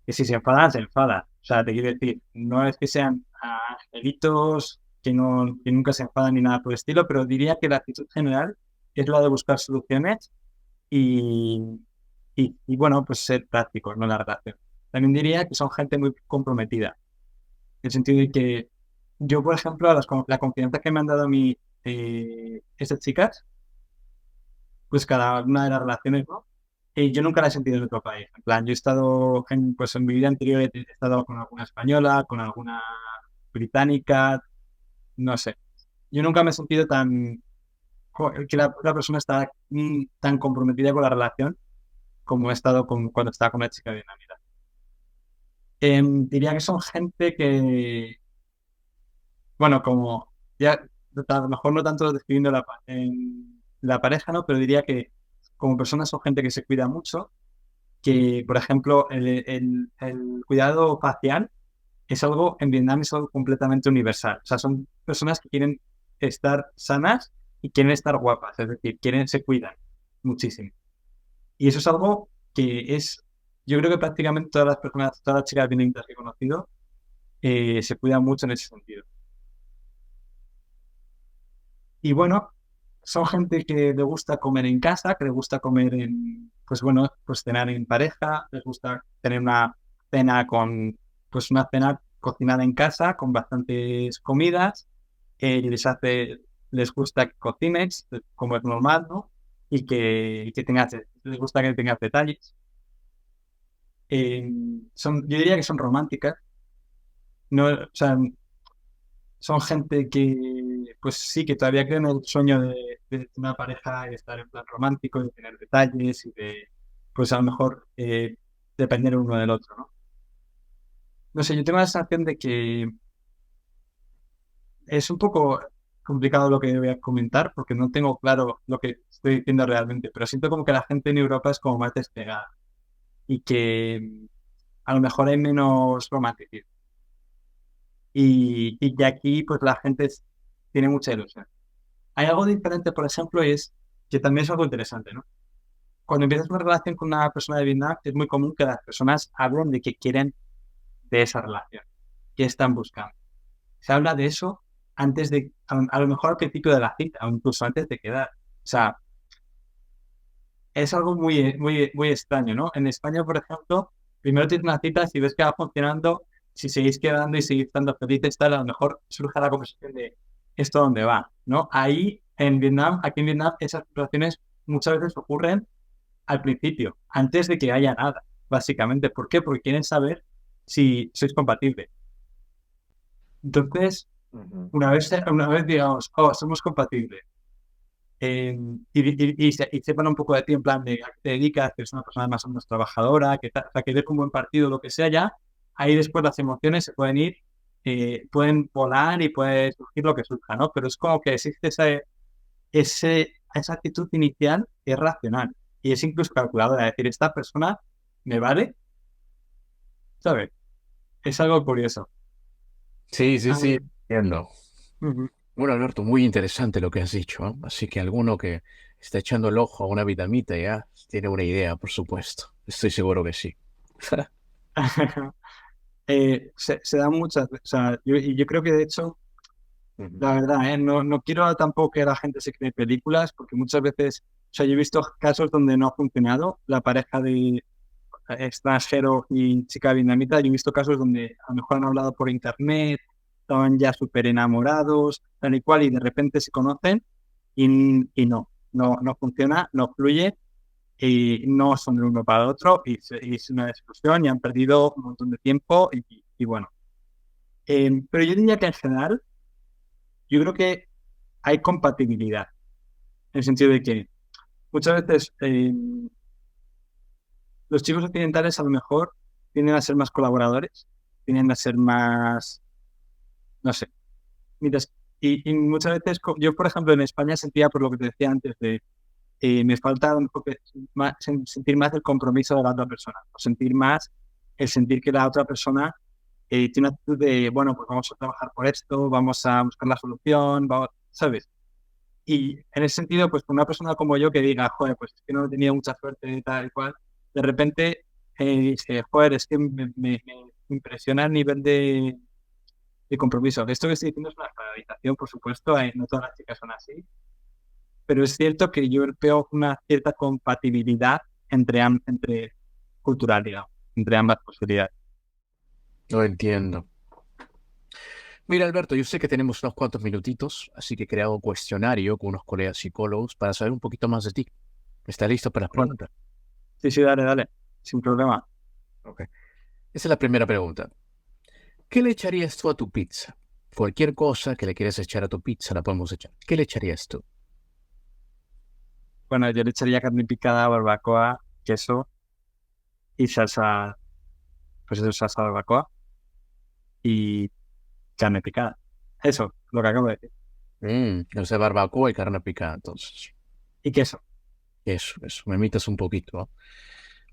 Que si se enfadan, se enfadan. O sea, te quiero decir, no es que sean angelitos, que nunca se enfadan ni nada por el estilo, pero diría que la actitud general es la de buscar soluciones y, y bueno, pues ser prácticos, ¿no? En la relación. También diría que son gente muy comprometida, en el sentido de que yo, por ejemplo, la confianza que me han dado a mí estas chicas, pues cada una de las relaciones, ¿no? Yo nunca la he sentido en otro país. En plan, yo he estado, pues en mi vida anterior he estado con alguna española, con alguna británica, no sé. Yo nunca me he sentido que la persona está tan comprometida con la relación como he estado cuando estaba con una chica vietnamita. Diría que son gente que, bueno, como ya, a lo mejor no tanto describiendo la pareja, ¿no? Pero diría que como personas son gente que se cuida mucho, que, por ejemplo, el cuidado facial es algo, en Vietnam es algo completamente universal. O sea, son personas que quieren estar sanas y quieren estar guapas, es decir, se cuidan muchísimo. Y eso es algo que yo creo que prácticamente todas las personas, todas las chicas vietnamitas que he conocido, se cuidan mucho en ese sentido. Y bueno, son gente que le gusta comer en casa, que le gusta comer pues bueno, pues cenar en pareja, les gusta tener pues una cena cocinada en casa con bastantes comidas, y les gusta que cocines, como es normal, ¿no? Les gusta que tengas detalles. Yo diría que son románticas, no, o sea, son gente que, pues sí, que todavía creen en el sueño de una pareja y de estar en plan romántico, de tener detalles y de, pues a lo mejor, depender uno del otro, ¿no? No sé, yo tengo la sensación de que es un poco complicado lo que voy a comentar porque no tengo claro lo que estoy diciendo realmente, pero siento como que la gente en Europa es como más despegada y que a lo mejor hay menos romanticismo. Y que aquí, pues la gente tiene mucha ilusión. Hay algo diferente, por ejemplo, y es que también es algo interesante, ¿no? Cuando empiezas una relación con una persona de Vietnam, es muy común que las personas hablen de qué quieren de esa relación, qué están buscando. Se habla de eso antes de, a lo mejor al principio de la cita, o incluso antes de quedar. O sea, es algo muy extraño, ¿no? En España, por ejemplo, primero tienes una cita, si ves que va funcionando, si seguís quedando y seguís estando felices, tal, a lo mejor surge la conversación de esto dónde va, ¿no? Ahí en Vietnam, aquí en Vietnam, esas situaciones muchas veces ocurren al principio, antes de que haya nada, básicamente. ¿Por qué? Porque quieren saber si sois compatibles. Entonces, Ujú. una vez digamos, oh, somos compatibles, y sepan un poco de ti, en plan de a qué te dedicas, que eres una persona más o menos trabajadora, que, o sea, que ves un buen partido, lo que sea ya, ahí después las emociones se pueden ir, pueden volar y puede surgir lo que surja, ¿no? Pero es como que existe esa actitud inicial que es racional y es incluso calculadora, es decir, esta persona me vale, ¿sabes? Es algo curioso. Sí, sí, Ah, sí, entiendo. ujú. Bueno, Alberto, muy interesante lo que has dicho, ¿no? Así que alguno que está echando el ojo a una vitamita ya tiene una idea, por supuesto. Estoy seguro que sí. Se da muchas veces, o sea, yo creo que de hecho, Ujú. la verdad, no quiero tampoco que la gente se cree películas, porque muchas veces, o sea, yo he visto casos donde no ha funcionado la pareja de extranjero y chica vietnamita, yo he visto casos donde a lo mejor han hablado por internet, estaban ya súper enamorados, tal y cual, y de repente se conocen y no funciona, no fluye, y no son del uno para el otro, y es una discusión y han perdido un montón de tiempo, y bueno. Pero yo diría que en general, yo creo que hay compatibilidad, en el sentido de que muchas veces los chicos occidentales a lo mejor tienden a ser más colaboradores, tienden a ser más, no sé, mientras, y muchas veces, yo por ejemplo en España sentía, por lo que te decía antes, de me falta a lo mejor sentir más el compromiso de la otra persona, o sentir más el sentir que la otra persona tiene una actitud de, bueno, pues vamos a trabajar por esto, vamos a buscar la solución, vamos, ¿sabes? Y en ese sentido, pues con una persona como yo que diga, joder, pues es que no he tenido mucha suerte y tal y cual, de repente dice, joder, es que me impresiona el nivel de compromiso. Esto que estoy diciendo es una generalización, por supuesto, no todas las chicas son así, pero es cierto que yo veo una cierta compatibilidad entre cultural, digamos, entre ambas posibilidades. Lo entiendo. Mira, Alberto, yo sé que tenemos unos cuantos minutitos, así que he creado un cuestionario con unos colegas psicólogos para saber un poquito más de ti. ¿Estás listo para las Bueno, preguntas? sí, sí, dale, sin problema. Ok. Esa es la primera pregunta. ¿Qué le echarías tú a tu pizza? Cualquier cosa que le quieras echar a tu pizza la podemos echar. ¿Qué le echarías tú? Bueno, yo le echaría carne picada, barbacoa, queso y salsa, pues eso, salsa barbacoa y carne picada. Eso, lo que acabo de decir. O sea, barbacoa y carne picada, entonces. Y queso. Eso, me imitas un poquito, ¿no?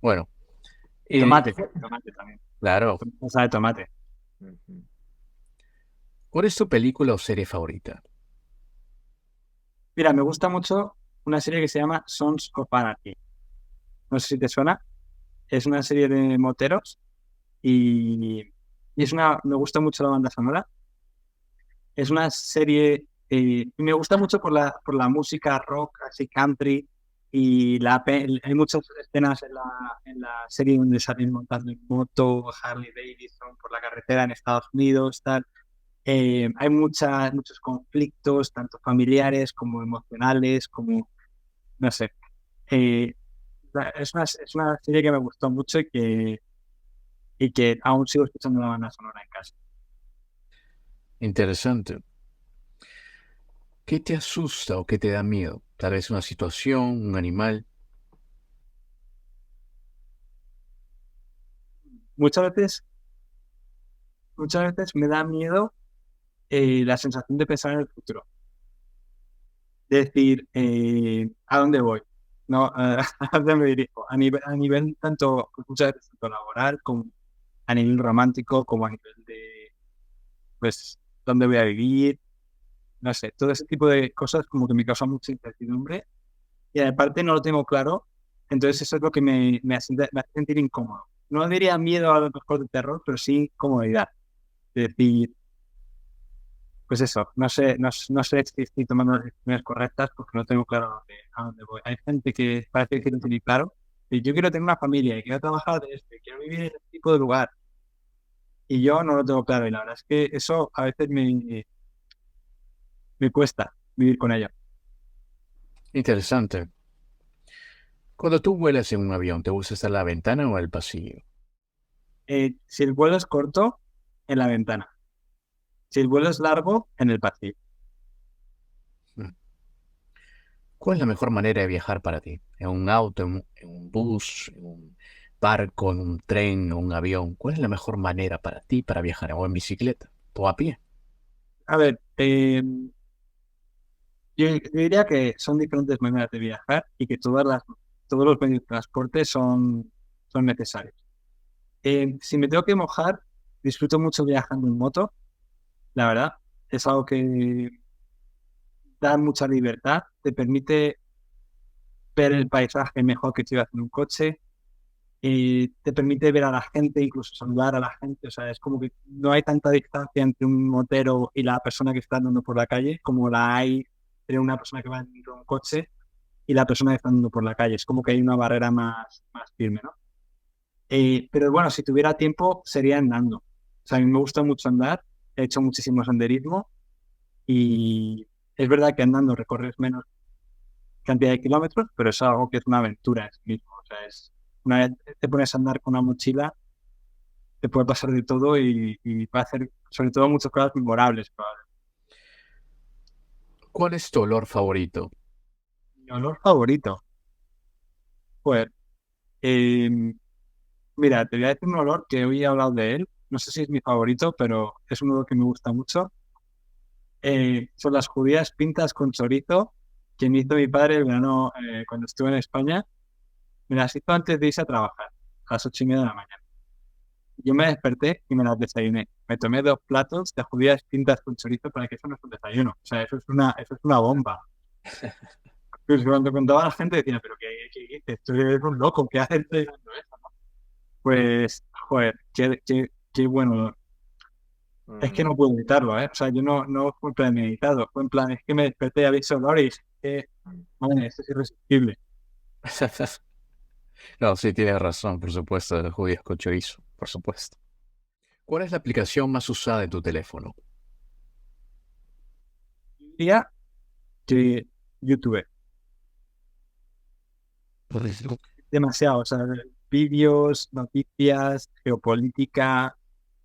Bueno, Y y tomate, tomate también. claro. Salsa de tomate. Ujú. ¿Cuál es tu película o serie favorita? Mira, me gusta mucho una serie que se llama Sons of Anarchy. No sé si te suena. Es una serie de moteros y, me gusta mucho la banda sonora. Es una serie, y me gusta mucho por la música rock, así country, y hay muchas escenas en la serie donde salen montando en moto, Harley Davidson por la carretera en Estados Unidos, tal. Hay muchos conflictos, tanto familiares como emocionales, como, no sé. Eh, es una serie que me gustó mucho y que aún sigo escuchando la banda sonora en casa. Interesante. ¿Qué te asusta o qué te da miedo? Tal vez una situación, un animal. Muchas veces, muchas veces me da miedo la sensación de pensar en el futuro. De decir, ¿a dónde voy? ¿No? ¿A dónde me dirijo? A nivel tanto, pues muchas veces, tanto laboral como a nivel romántico, como a nivel de, pues, dónde voy a vivir, no sé, todo ese tipo de cosas como que me causa mucha incertidumbre y aparte no lo tengo claro, entonces eso es lo que me hace sentir incómodo. No diría miedo a lo mejor de terror, pero sí comodidad. Es decir, pues eso, no sé si estoy tomando las decisiones correctas porque no tengo claro a dónde voy. Hay gente que parece que lo tiene claro y yo quiero tener una familia y quiero trabajar de esto y quiero vivir en este tipo de lugar y yo no lo tengo claro y la verdad es que eso a veces me cuesta vivir con ello. Interesante. Cuando tú vuelas en un avión, ¿te gusta estar en la ventana o en el pasillo? Si el vuelo es corto, en la ventana. Si el vuelo es largo, en el pasillo. Mm. ¿Cuál es la mejor manera de viajar para ti? ¿En un auto, en un bus, en un barco, en un tren, en un avión? ¿Cuál es la mejor manera para ti para viajar? ¿O en bicicleta? ¿O a pie? A ver, yo diría que son diferentes maneras de viajar y que todos los medios de transporte son necesarios. Si me tengo que mojar, disfruto mucho viajando en moto, la verdad. Es algo que da mucha libertad, te permite ver el paisaje mejor que si vas en un coche y te permite ver a la gente, incluso saludar a la gente. O sea, es como que no hay tanta distancia entre un motero y la persona que está andando por la calle como la hay entre una persona que va en un coche y la persona que está andando por la calle. Es como que hay una barrera más firme, ¿no? Pero bueno, si tuviera tiempo, sería andando. O sea, a mí me gusta mucho andar, he hecho muchísimo senderismo y es verdad que andando recorres menos cantidad de kilómetros, pero es algo que es una aventura en sí mismo. O sea, una vez te pones a andar con una mochila, te puede pasar de todo y va a hacer, sobre todo, muchas cosas memorables, probablemente. ¿Cuál es tu olor favorito? Mi olor favorito, pues, eh, mira, te voy a decir un olor que hoy he hablado de él. No sé si es mi favorito, pero es un olor que me gusta mucho. Son las judías pintas con chorizo que me hizo mi padre el verano cuando estuve en España. Me las hizo antes de irse a trabajar, a las 8:30 de la mañana. Yo me desperté y me las desayuné. Me tomé 2 platos de judías pintas con chorizo para que eso no es un desayuno. O sea, eso es una bomba. Pues cuando contaba a la gente decía, pero ¿qué dices? Tú eres un loco, ¿qué haces desayunando eso? Pues, joder, qué bueno. Es que no puedo evitarlo, ¿eh? O sea, yo no fue premeditado. Fue en plan, es que me desperté, había ese olor y es que, madre, esto es irresistible. No, sí, tienes razón, por supuesto, de los judíos con chorizo, por supuesto. ¿Cuál es la aplicación más usada de tu teléfono? Yo diría que YouTube, demasiado, o sea, vídeos, noticias, geopolítica,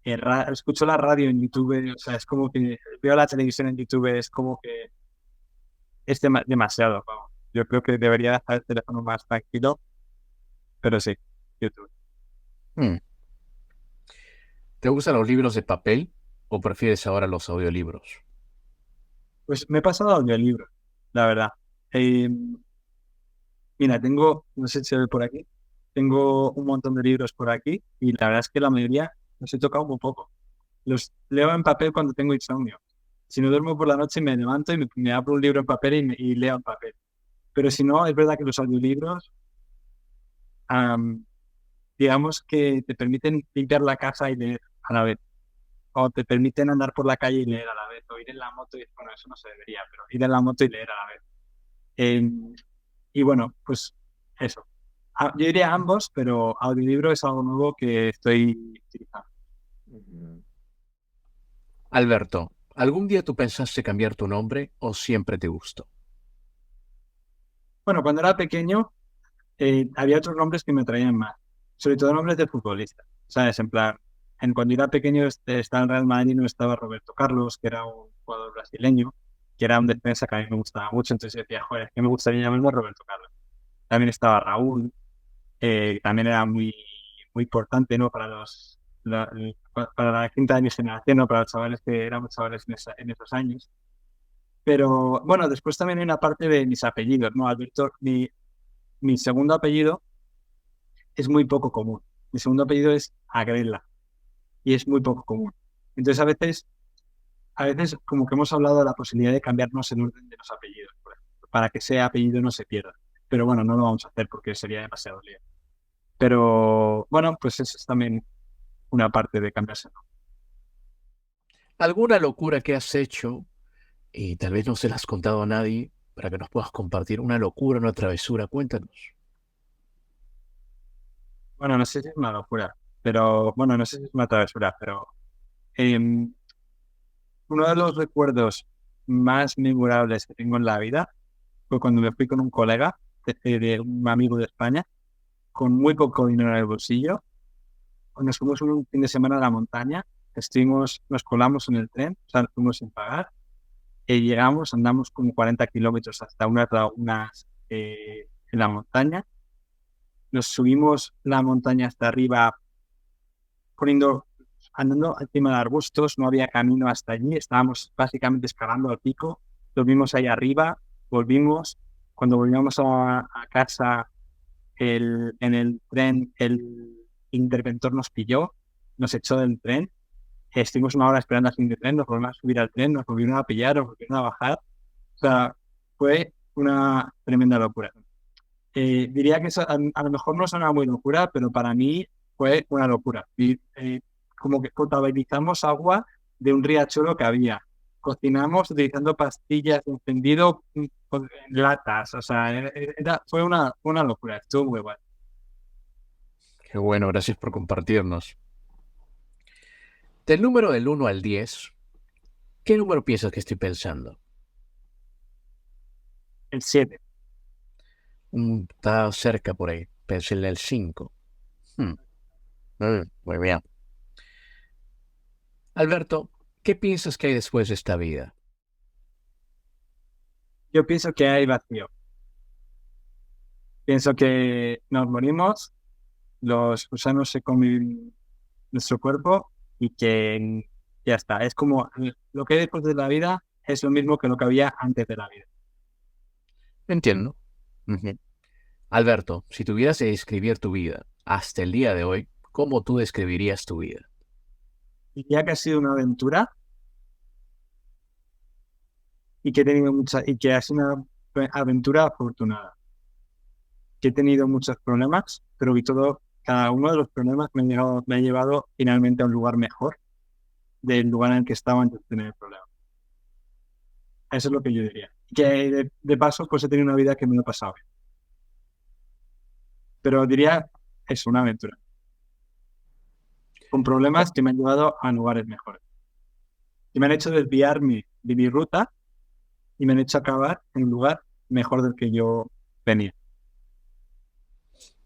escucho la radio en YouTube, o sea, es como que veo la televisión en YouTube, es como que es demasiado, vamos. Yo creo que debería dejar el teléfono más tranquilo, pero sí, YouTube. Hmm. ¿Te gustan los libros de papel o prefieres ahora los audiolibros? Pues me he pasado a audiolibros, la verdad. Eh, Mira, no sé si se ve por aquí, tengo un montón de libros por aquí y la verdad es que la mayoría los he tocado muy poco. Los leo en papel cuando tengo insomnio. Si no duermo por la noche me levanto y me abro un libro en papel y leo en papel. Pero si no, es verdad que los audiolibros, am, digamos que te permiten limpiar la casa y leer a la vez. O te permiten andar por la calle y leer a la vez. O ir en la moto y, bueno, eso no se debería, pero ir en la moto y leer a la vez. Y bueno, pues eso. Yo diría ambos, pero audiolibro es algo nuevo que estoy utilizando. Alberto, ¿algún día tú pensaste cambiar tu nombre o siempre te gustó? Bueno, cuando era pequeño había otros nombres que me atraían más, sobre todo nombres de futbolistas, ¿sabes? En plan, cuando era pequeño estaba en Real Madrid, no estaba Roberto Carlos, que era un jugador brasileño, que era un defensa que a mí me gustaba mucho, entonces yo decía, joder, es que me gustaría llamarme Roberto Carlos. También estaba Raúl, también era muy importante, ¿no? Para la quinta de mi generación, ¿no? Para los chavales que éramos chavales en esos años. Pero bueno, después también hay una parte de mis apellidos, ¿no? Alberto, mi segundo apellido es muy poco común. Mi segundo apellido es Agrela y es muy poco común. Entonces, a veces como que hemos hablado de la posibilidad de cambiarnos el orden de los apellidos, por ejemplo, para que ese apellido no se pierda. Pero bueno, no lo vamos a hacer porque sería demasiado lío. Pero bueno, pues eso es también una parte de cambiarse, ¿no? ¿Alguna locura que has hecho y tal vez no se la has contado a nadie para que nos puedas compartir? Una locura, una travesura, cuéntanos. Bueno, no sé si es una locura, pero bueno, no sé si es una travesura, pero em, uno de los recuerdos más memorables que tengo en la vida fue cuando me fui con un colega, de un amigo de España, con muy poco dinero en el bolsillo. Nos fuimos un fin de semana a la montaña, nos colamos en el tren, o sea, nos fuimos sin pagar, y llegamos, andamos como 40 kilómetros hasta unas en la montaña. Nos subimos la montaña hasta arriba, andando encima de arbustos, no había camino hasta allí, estábamos básicamente escalando al pico, dormimos ahí arriba, volvimos, cuando volvíamos a casa, en el tren, el interventor nos pilló, nos echó del tren, estuvimos una hora esperando al fin de tren, nos volvimos a subir al tren, nos volvieron a pillar, nos volvieron a bajar, o sea, fue una tremenda locura. Diría que eso a lo mejor no suena muy locura, pero para mí fue una locura. Como que potabilizamos agua de un riachuelo que había. Cocinamos utilizando pastillas de encendido en latas. O sea, fue una locura. Estuvo muy bueno. Qué bueno, gracias por compartirnos. Del número del 1 al 10, ¿qué número piensas que estoy pensando? El 7. Está cerca por ahí. Pensé en el 5. Hmm, muy bien. Alberto, ¿qué piensas que hay después de esta vida? Yo pienso que hay vacío. Pienso que nos morimos, los gusanos se comen nuestro cuerpo y que ya está. Es como lo que hay después de la vida es lo mismo que lo que había antes de la vida. Entiendo. Ujú. Alberto, si tuvieras que describir tu vida hasta el día de hoy, ¿cómo tú describirías tu vida? Y ya que ha sido una aventura y que he tenido y que ha sido una aventura afortunada, que he tenido muchos problemas, pero que cada uno de los problemas me ha llevado finalmente a un lugar mejor del lugar en el que estaba antes de tener el problema. Eso es lo que yo diría. Y que de paso, pues he tenido una vida que me lo he pasado bien. Pero diría, es una aventura. Con problemas que me han llevado a lugares mejores. Y me han hecho desviarme de mi ruta y me han hecho acabar en un lugar mejor del que yo venía.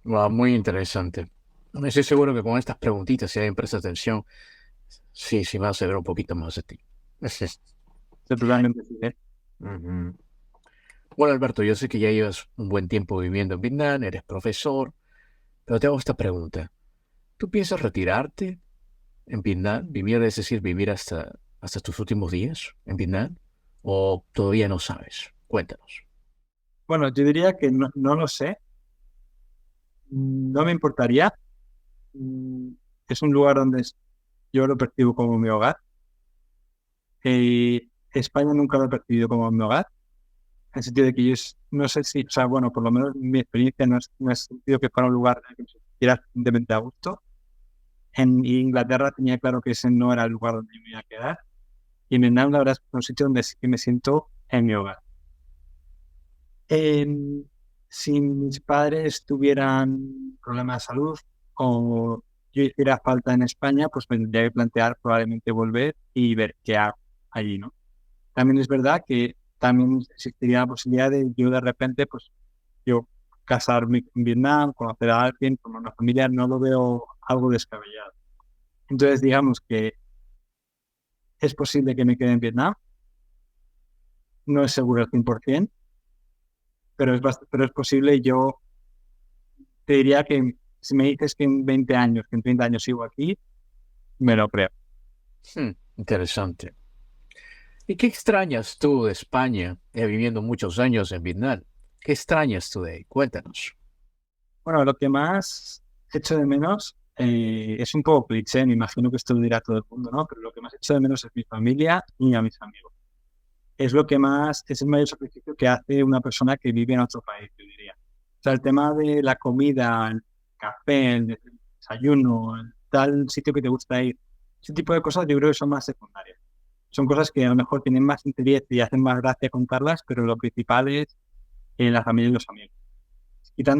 Wow, muy interesante. Estoy seguro que con estas preguntitas, si alguien presta atención, sí, va a saber un poquito más de ti. Totalmente sí, ¿eh? Ujú. Bueno, Alberto, yo sé que ya llevas un buen tiempo viviendo en Vietnam, eres profesor, pero te hago esta pregunta. ¿Tú piensas retirarte en Vietnam? ¿Vivir, es decir, vivir hasta tus últimos días en Vietnam? ¿O todavía no sabes? Cuéntanos. Bueno, yo diría que no lo sé. No me importaría. Mm, Es un lugar donde yo lo percibo como mi hogar. España nunca lo he percibido como mi hogar. En el sentido de que no sé si, o sea, bueno, por lo menos mi experiencia no es sentido que fuera un lugar en el que me sintiera suficientemente a gusto. En Inglaterra tenía claro que ese no era el lugar donde me iba a quedar. Y en Vietnam, la verdad, es un sitio donde sí que me siento en mi hogar. Em, si mis padres tuvieran problemas de salud o yo hiciera falta en España, pues me tendría que plantear probablemente volver y ver qué hago allí, ¿no? También es verdad que también existiría la posibilidad de yo de repente, pues yo casarme en Vietnam, conocer a alguien, formar una familia, no lo veo algo descabellado. Entonces, digamos que es posible que me quede en Vietnam, no es seguro al 100%, pero es posible. Yo te diría que si me dices que en 20 años, que en 30 años sigo aquí, me lo creo. Interesante. ¿Y qué extrañas tú de España, viviendo muchos años en Vietnam? ¿Qué extrañas tú de ahí? Cuéntanos. Bueno, lo que más echo de menos es un poco cliché, me imagino que esto lo dirá todo el mundo, ¿no? Pero lo que más echo de menos es mi familia y a mis amigos. Es el mayor sacrificio que hace una persona que vive en otro país, yo diría. O sea, el tema de la comida, el café, el desayuno, el tal sitio que te gusta ir, ese tipo de cosas yo creo que son más secundarias. son cosas que a lo mejor tienen más interés y hacen más gracia contarlas, pero lo principal es la familia y los amigos.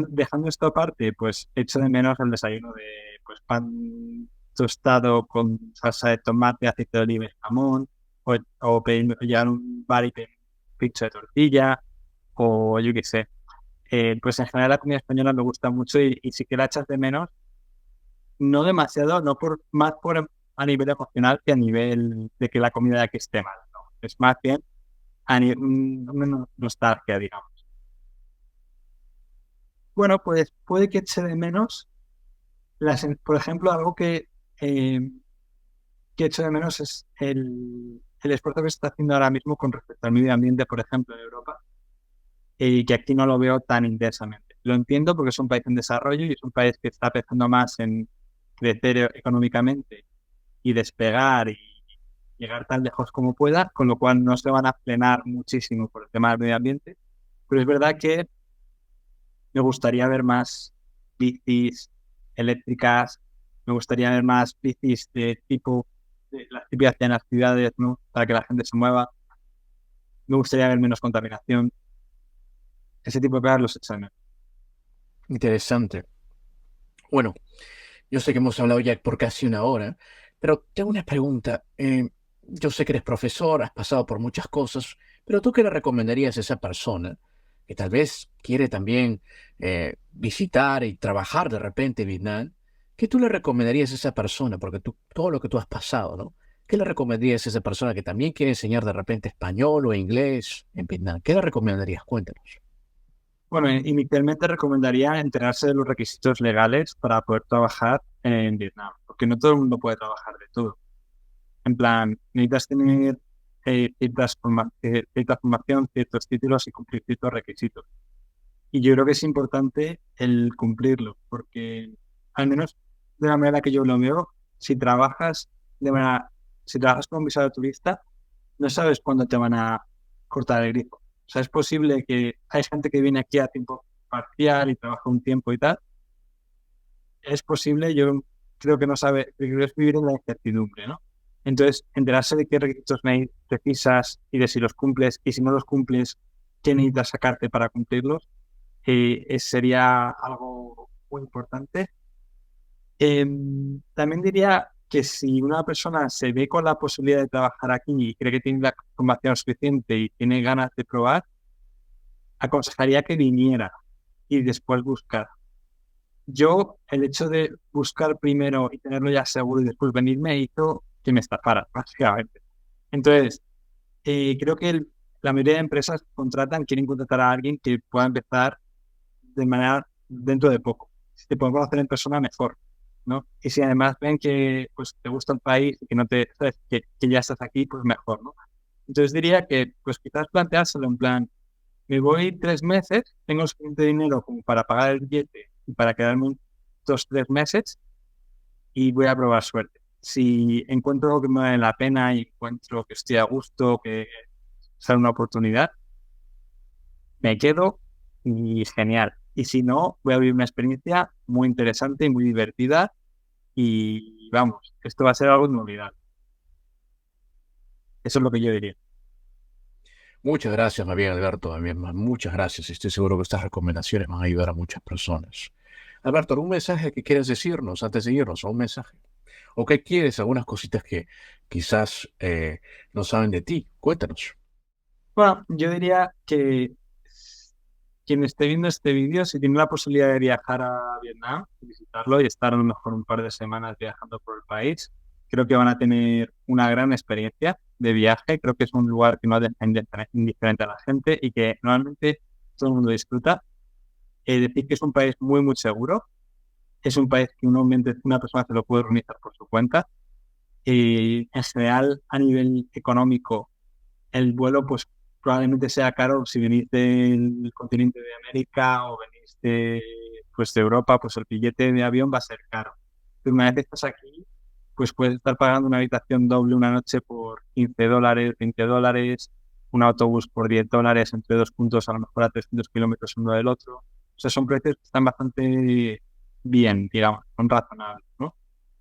Dejando esto aparte, pues echo de menos el desayuno de pues pan tostado con salsa de tomate, aceite de oliva y jamón, o llegar a un bar y pedir pizza de tortilla, o yo qué sé. Pues en general la comida española me gusta mucho y sí que la echas de menos, no demasiado, más por a nivel emocional que a nivel de que la comida de aquí esté mal, ¿no? Es más bien a una nostalgia, digamos. Bueno, pues puede que eche de menos, por ejemplo, algo que echo de menos es el esfuerzo que se está haciendo ahora mismo con respecto al medio ambiente, por ejemplo, en Europa, y que aquí no lo veo tan intensamente. Lo entiendo porque es un país en desarrollo y es un país que está pensando más en crecer económicamente y despegar y llegar tan lejos como pueda, con lo cual no se van a frenar muchísimo por el tema del medio ambiente. Pero es verdad que me gustaría ver más bicis eléctricas, me gustaría ver más bicis de tipo, de las típicas en las ciudades, ¿no? Para que la gente se mueva. Me gustaría ver menos contaminación. Ese tipo de cosas los exámenes. Interesante. Bueno, yo sé que hemos hablado ya por casi una hora, pero tengo una pregunta. Yo sé que eres profesor, has pasado por muchas cosas, pero ¿tú qué le recomendarías a esa persona que tal vez quiere también visitar y trabajar de repente en Vietnam? ¿Qué tú le recomendarías a esa persona? Porque todo lo que tú has pasado, ¿no? ¿Qué le recomendarías a esa persona que también quiere enseñar de repente español o inglés en Vietnam? ¿Qué le recomendarías? Cuéntanos. Bueno, inicialmente recomendaría enterarse de los requisitos legales para poder trabajar en Vietnam, porque no todo el mundo puede trabajar de todo. En plan, necesitas tener cierta formación, ciertos títulos y cumplir ciertos requisitos. Y yo creo que es importante el cumplirlo, porque al menos de la manera que yo lo veo, si trabajas de manera, si trabajas con un visado de turista, no sabes cuándo te van a cortar el grifo. O sea, es posible que hay gente que viene aquí a tiempo parcial y trabaja un tiempo y tal. Es posible, yo creo que no sabe, creo que es vivir en la incertidumbre, ¿no? Entonces, enterarse de qué requisitos precisas y de si los cumples, y si no los cumples, qué necesitas sacarte para cumplirlos, sería algo muy importante. También diría que si una persona se ve con la posibilidad de trabajar aquí y cree que tiene la formación suficiente y tiene ganas de probar, aconsejaría que viniera y después buscar. Yo, el hecho de buscar primero y tenerlo ya seguro y después venirme hizo que me estafara, básicamente. Entonces, creo que la mayoría de empresas quieren contratar a alguien que pueda empezar de manera dentro de poco. Si te pueden conocer en persona, mejor, ¿no? Y si además ven que pues te gusta el país y que no te sabes que ya estás aquí, pues mejor, ¿no? Entonces diría que pues quizás planteárselo en plan, me voy 3 meses, tengo suficiente dinero como para pagar el billete y para quedarme 2, 3 meses y voy a probar suerte. Si encuentro que me vale la pena y encuentro que estoy a gusto, que sale una oportunidad, me quedo y genial. Y si no, voy a vivir una experiencia muy interesante y muy divertida y vamos, esto va a ser algo inolvidable. Eso es lo que yo diría. Muchas gracias, más bien, Alberto. Muchas gracias. Estoy seguro que estas recomendaciones van a ayudar a muchas personas. Alberto, ¿algún mensaje que quieras decirnos antes de irnos? ¿Un mensaje? ¿O qué quieres? Algunas cositas que quizás no saben de ti. Cuéntanos. Bueno, yo diría que quien esté viendo este vídeo, si tiene la posibilidad de viajar a Vietnam, visitarlo y estar a lo mejor un par de semanas viajando por el país, creo que van a tener una gran experiencia de viaje. Creo que es un lugar que no deja indiferente a la gente y que normalmente todo el mundo disfruta. Decir que es un país muy, muy seguro. Es un país que una persona se lo puede organizar por su cuenta. Y en general, a nivel económico, el vuelo pues probablemente sea caro si venís del continente de América o venís de Europa, pues el billete de avión va a ser caro. Pero una vez que estás aquí, pues puedes estar pagando una habitación doble una noche por $15, $20, un autobús por $10 entre dos puntos, a lo mejor a 300 kilómetros uno del otro. O sea, son precios que están bastante bien, digamos, son razonables, ¿no?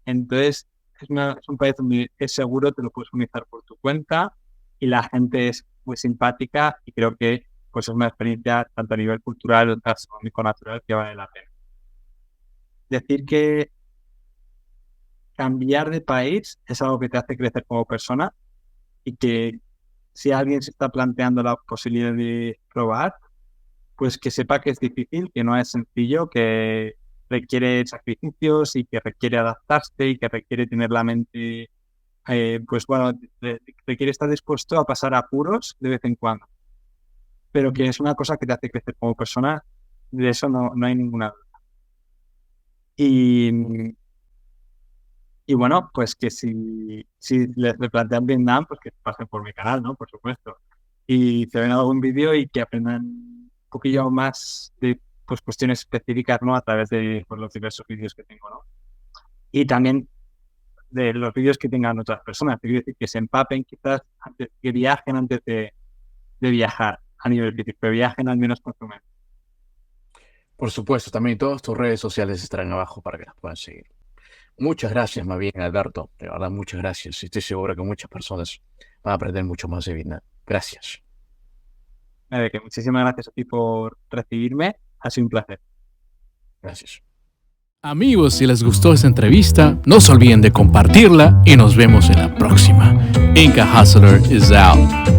Entonces, es un país donde es seguro, te lo puedes organizar por tu cuenta y la gente es muy simpática y creo que pues es una experiencia tanto a nivel cultural, gastronómico, natural que vale la pena. Decir que cambiar de país es algo que te hace crecer como persona y que si alguien se está planteando la posibilidad de probar, pues que sepa que es difícil, que no es sencillo, que requiere sacrificios y que requiere adaptarse y que requiere tener la mente, pues bueno, requiere estar dispuesto a pasar apuros de vez en cuando, pero que es una cosa que te hace crecer como persona, de eso no hay ninguna duda. Y bueno, pues que si les plantean Vietnam, pues que pasen por mi canal, ¿no? Por supuesto. Y se ven algún vídeo y que aprendan un poquillo más de pues, cuestiones específicas, ¿no? A través de pues, los diversos vídeos que tengo, ¿no? Y también de los vídeos que tengan otras personas. Quiero decir, que se empapen quizás, que viajen antes de viajar a nivel físico, que viajen al menos con su mente. Por supuesto, también todas tus redes sociales estarán abajo para que las puedan seguir. Muchas gracias, más bien, Alberto. De verdad, muchas gracias. Estoy seguro que muchas personas van a aprender mucho más de Vietnam. Gracias. Que muchísimas gracias a ti por recibirme. Ha sido un placer. Gracias. Amigos, si les gustó esta entrevista, no se olviden de compartirla y nos vemos en la próxima. Inca Hustler is out.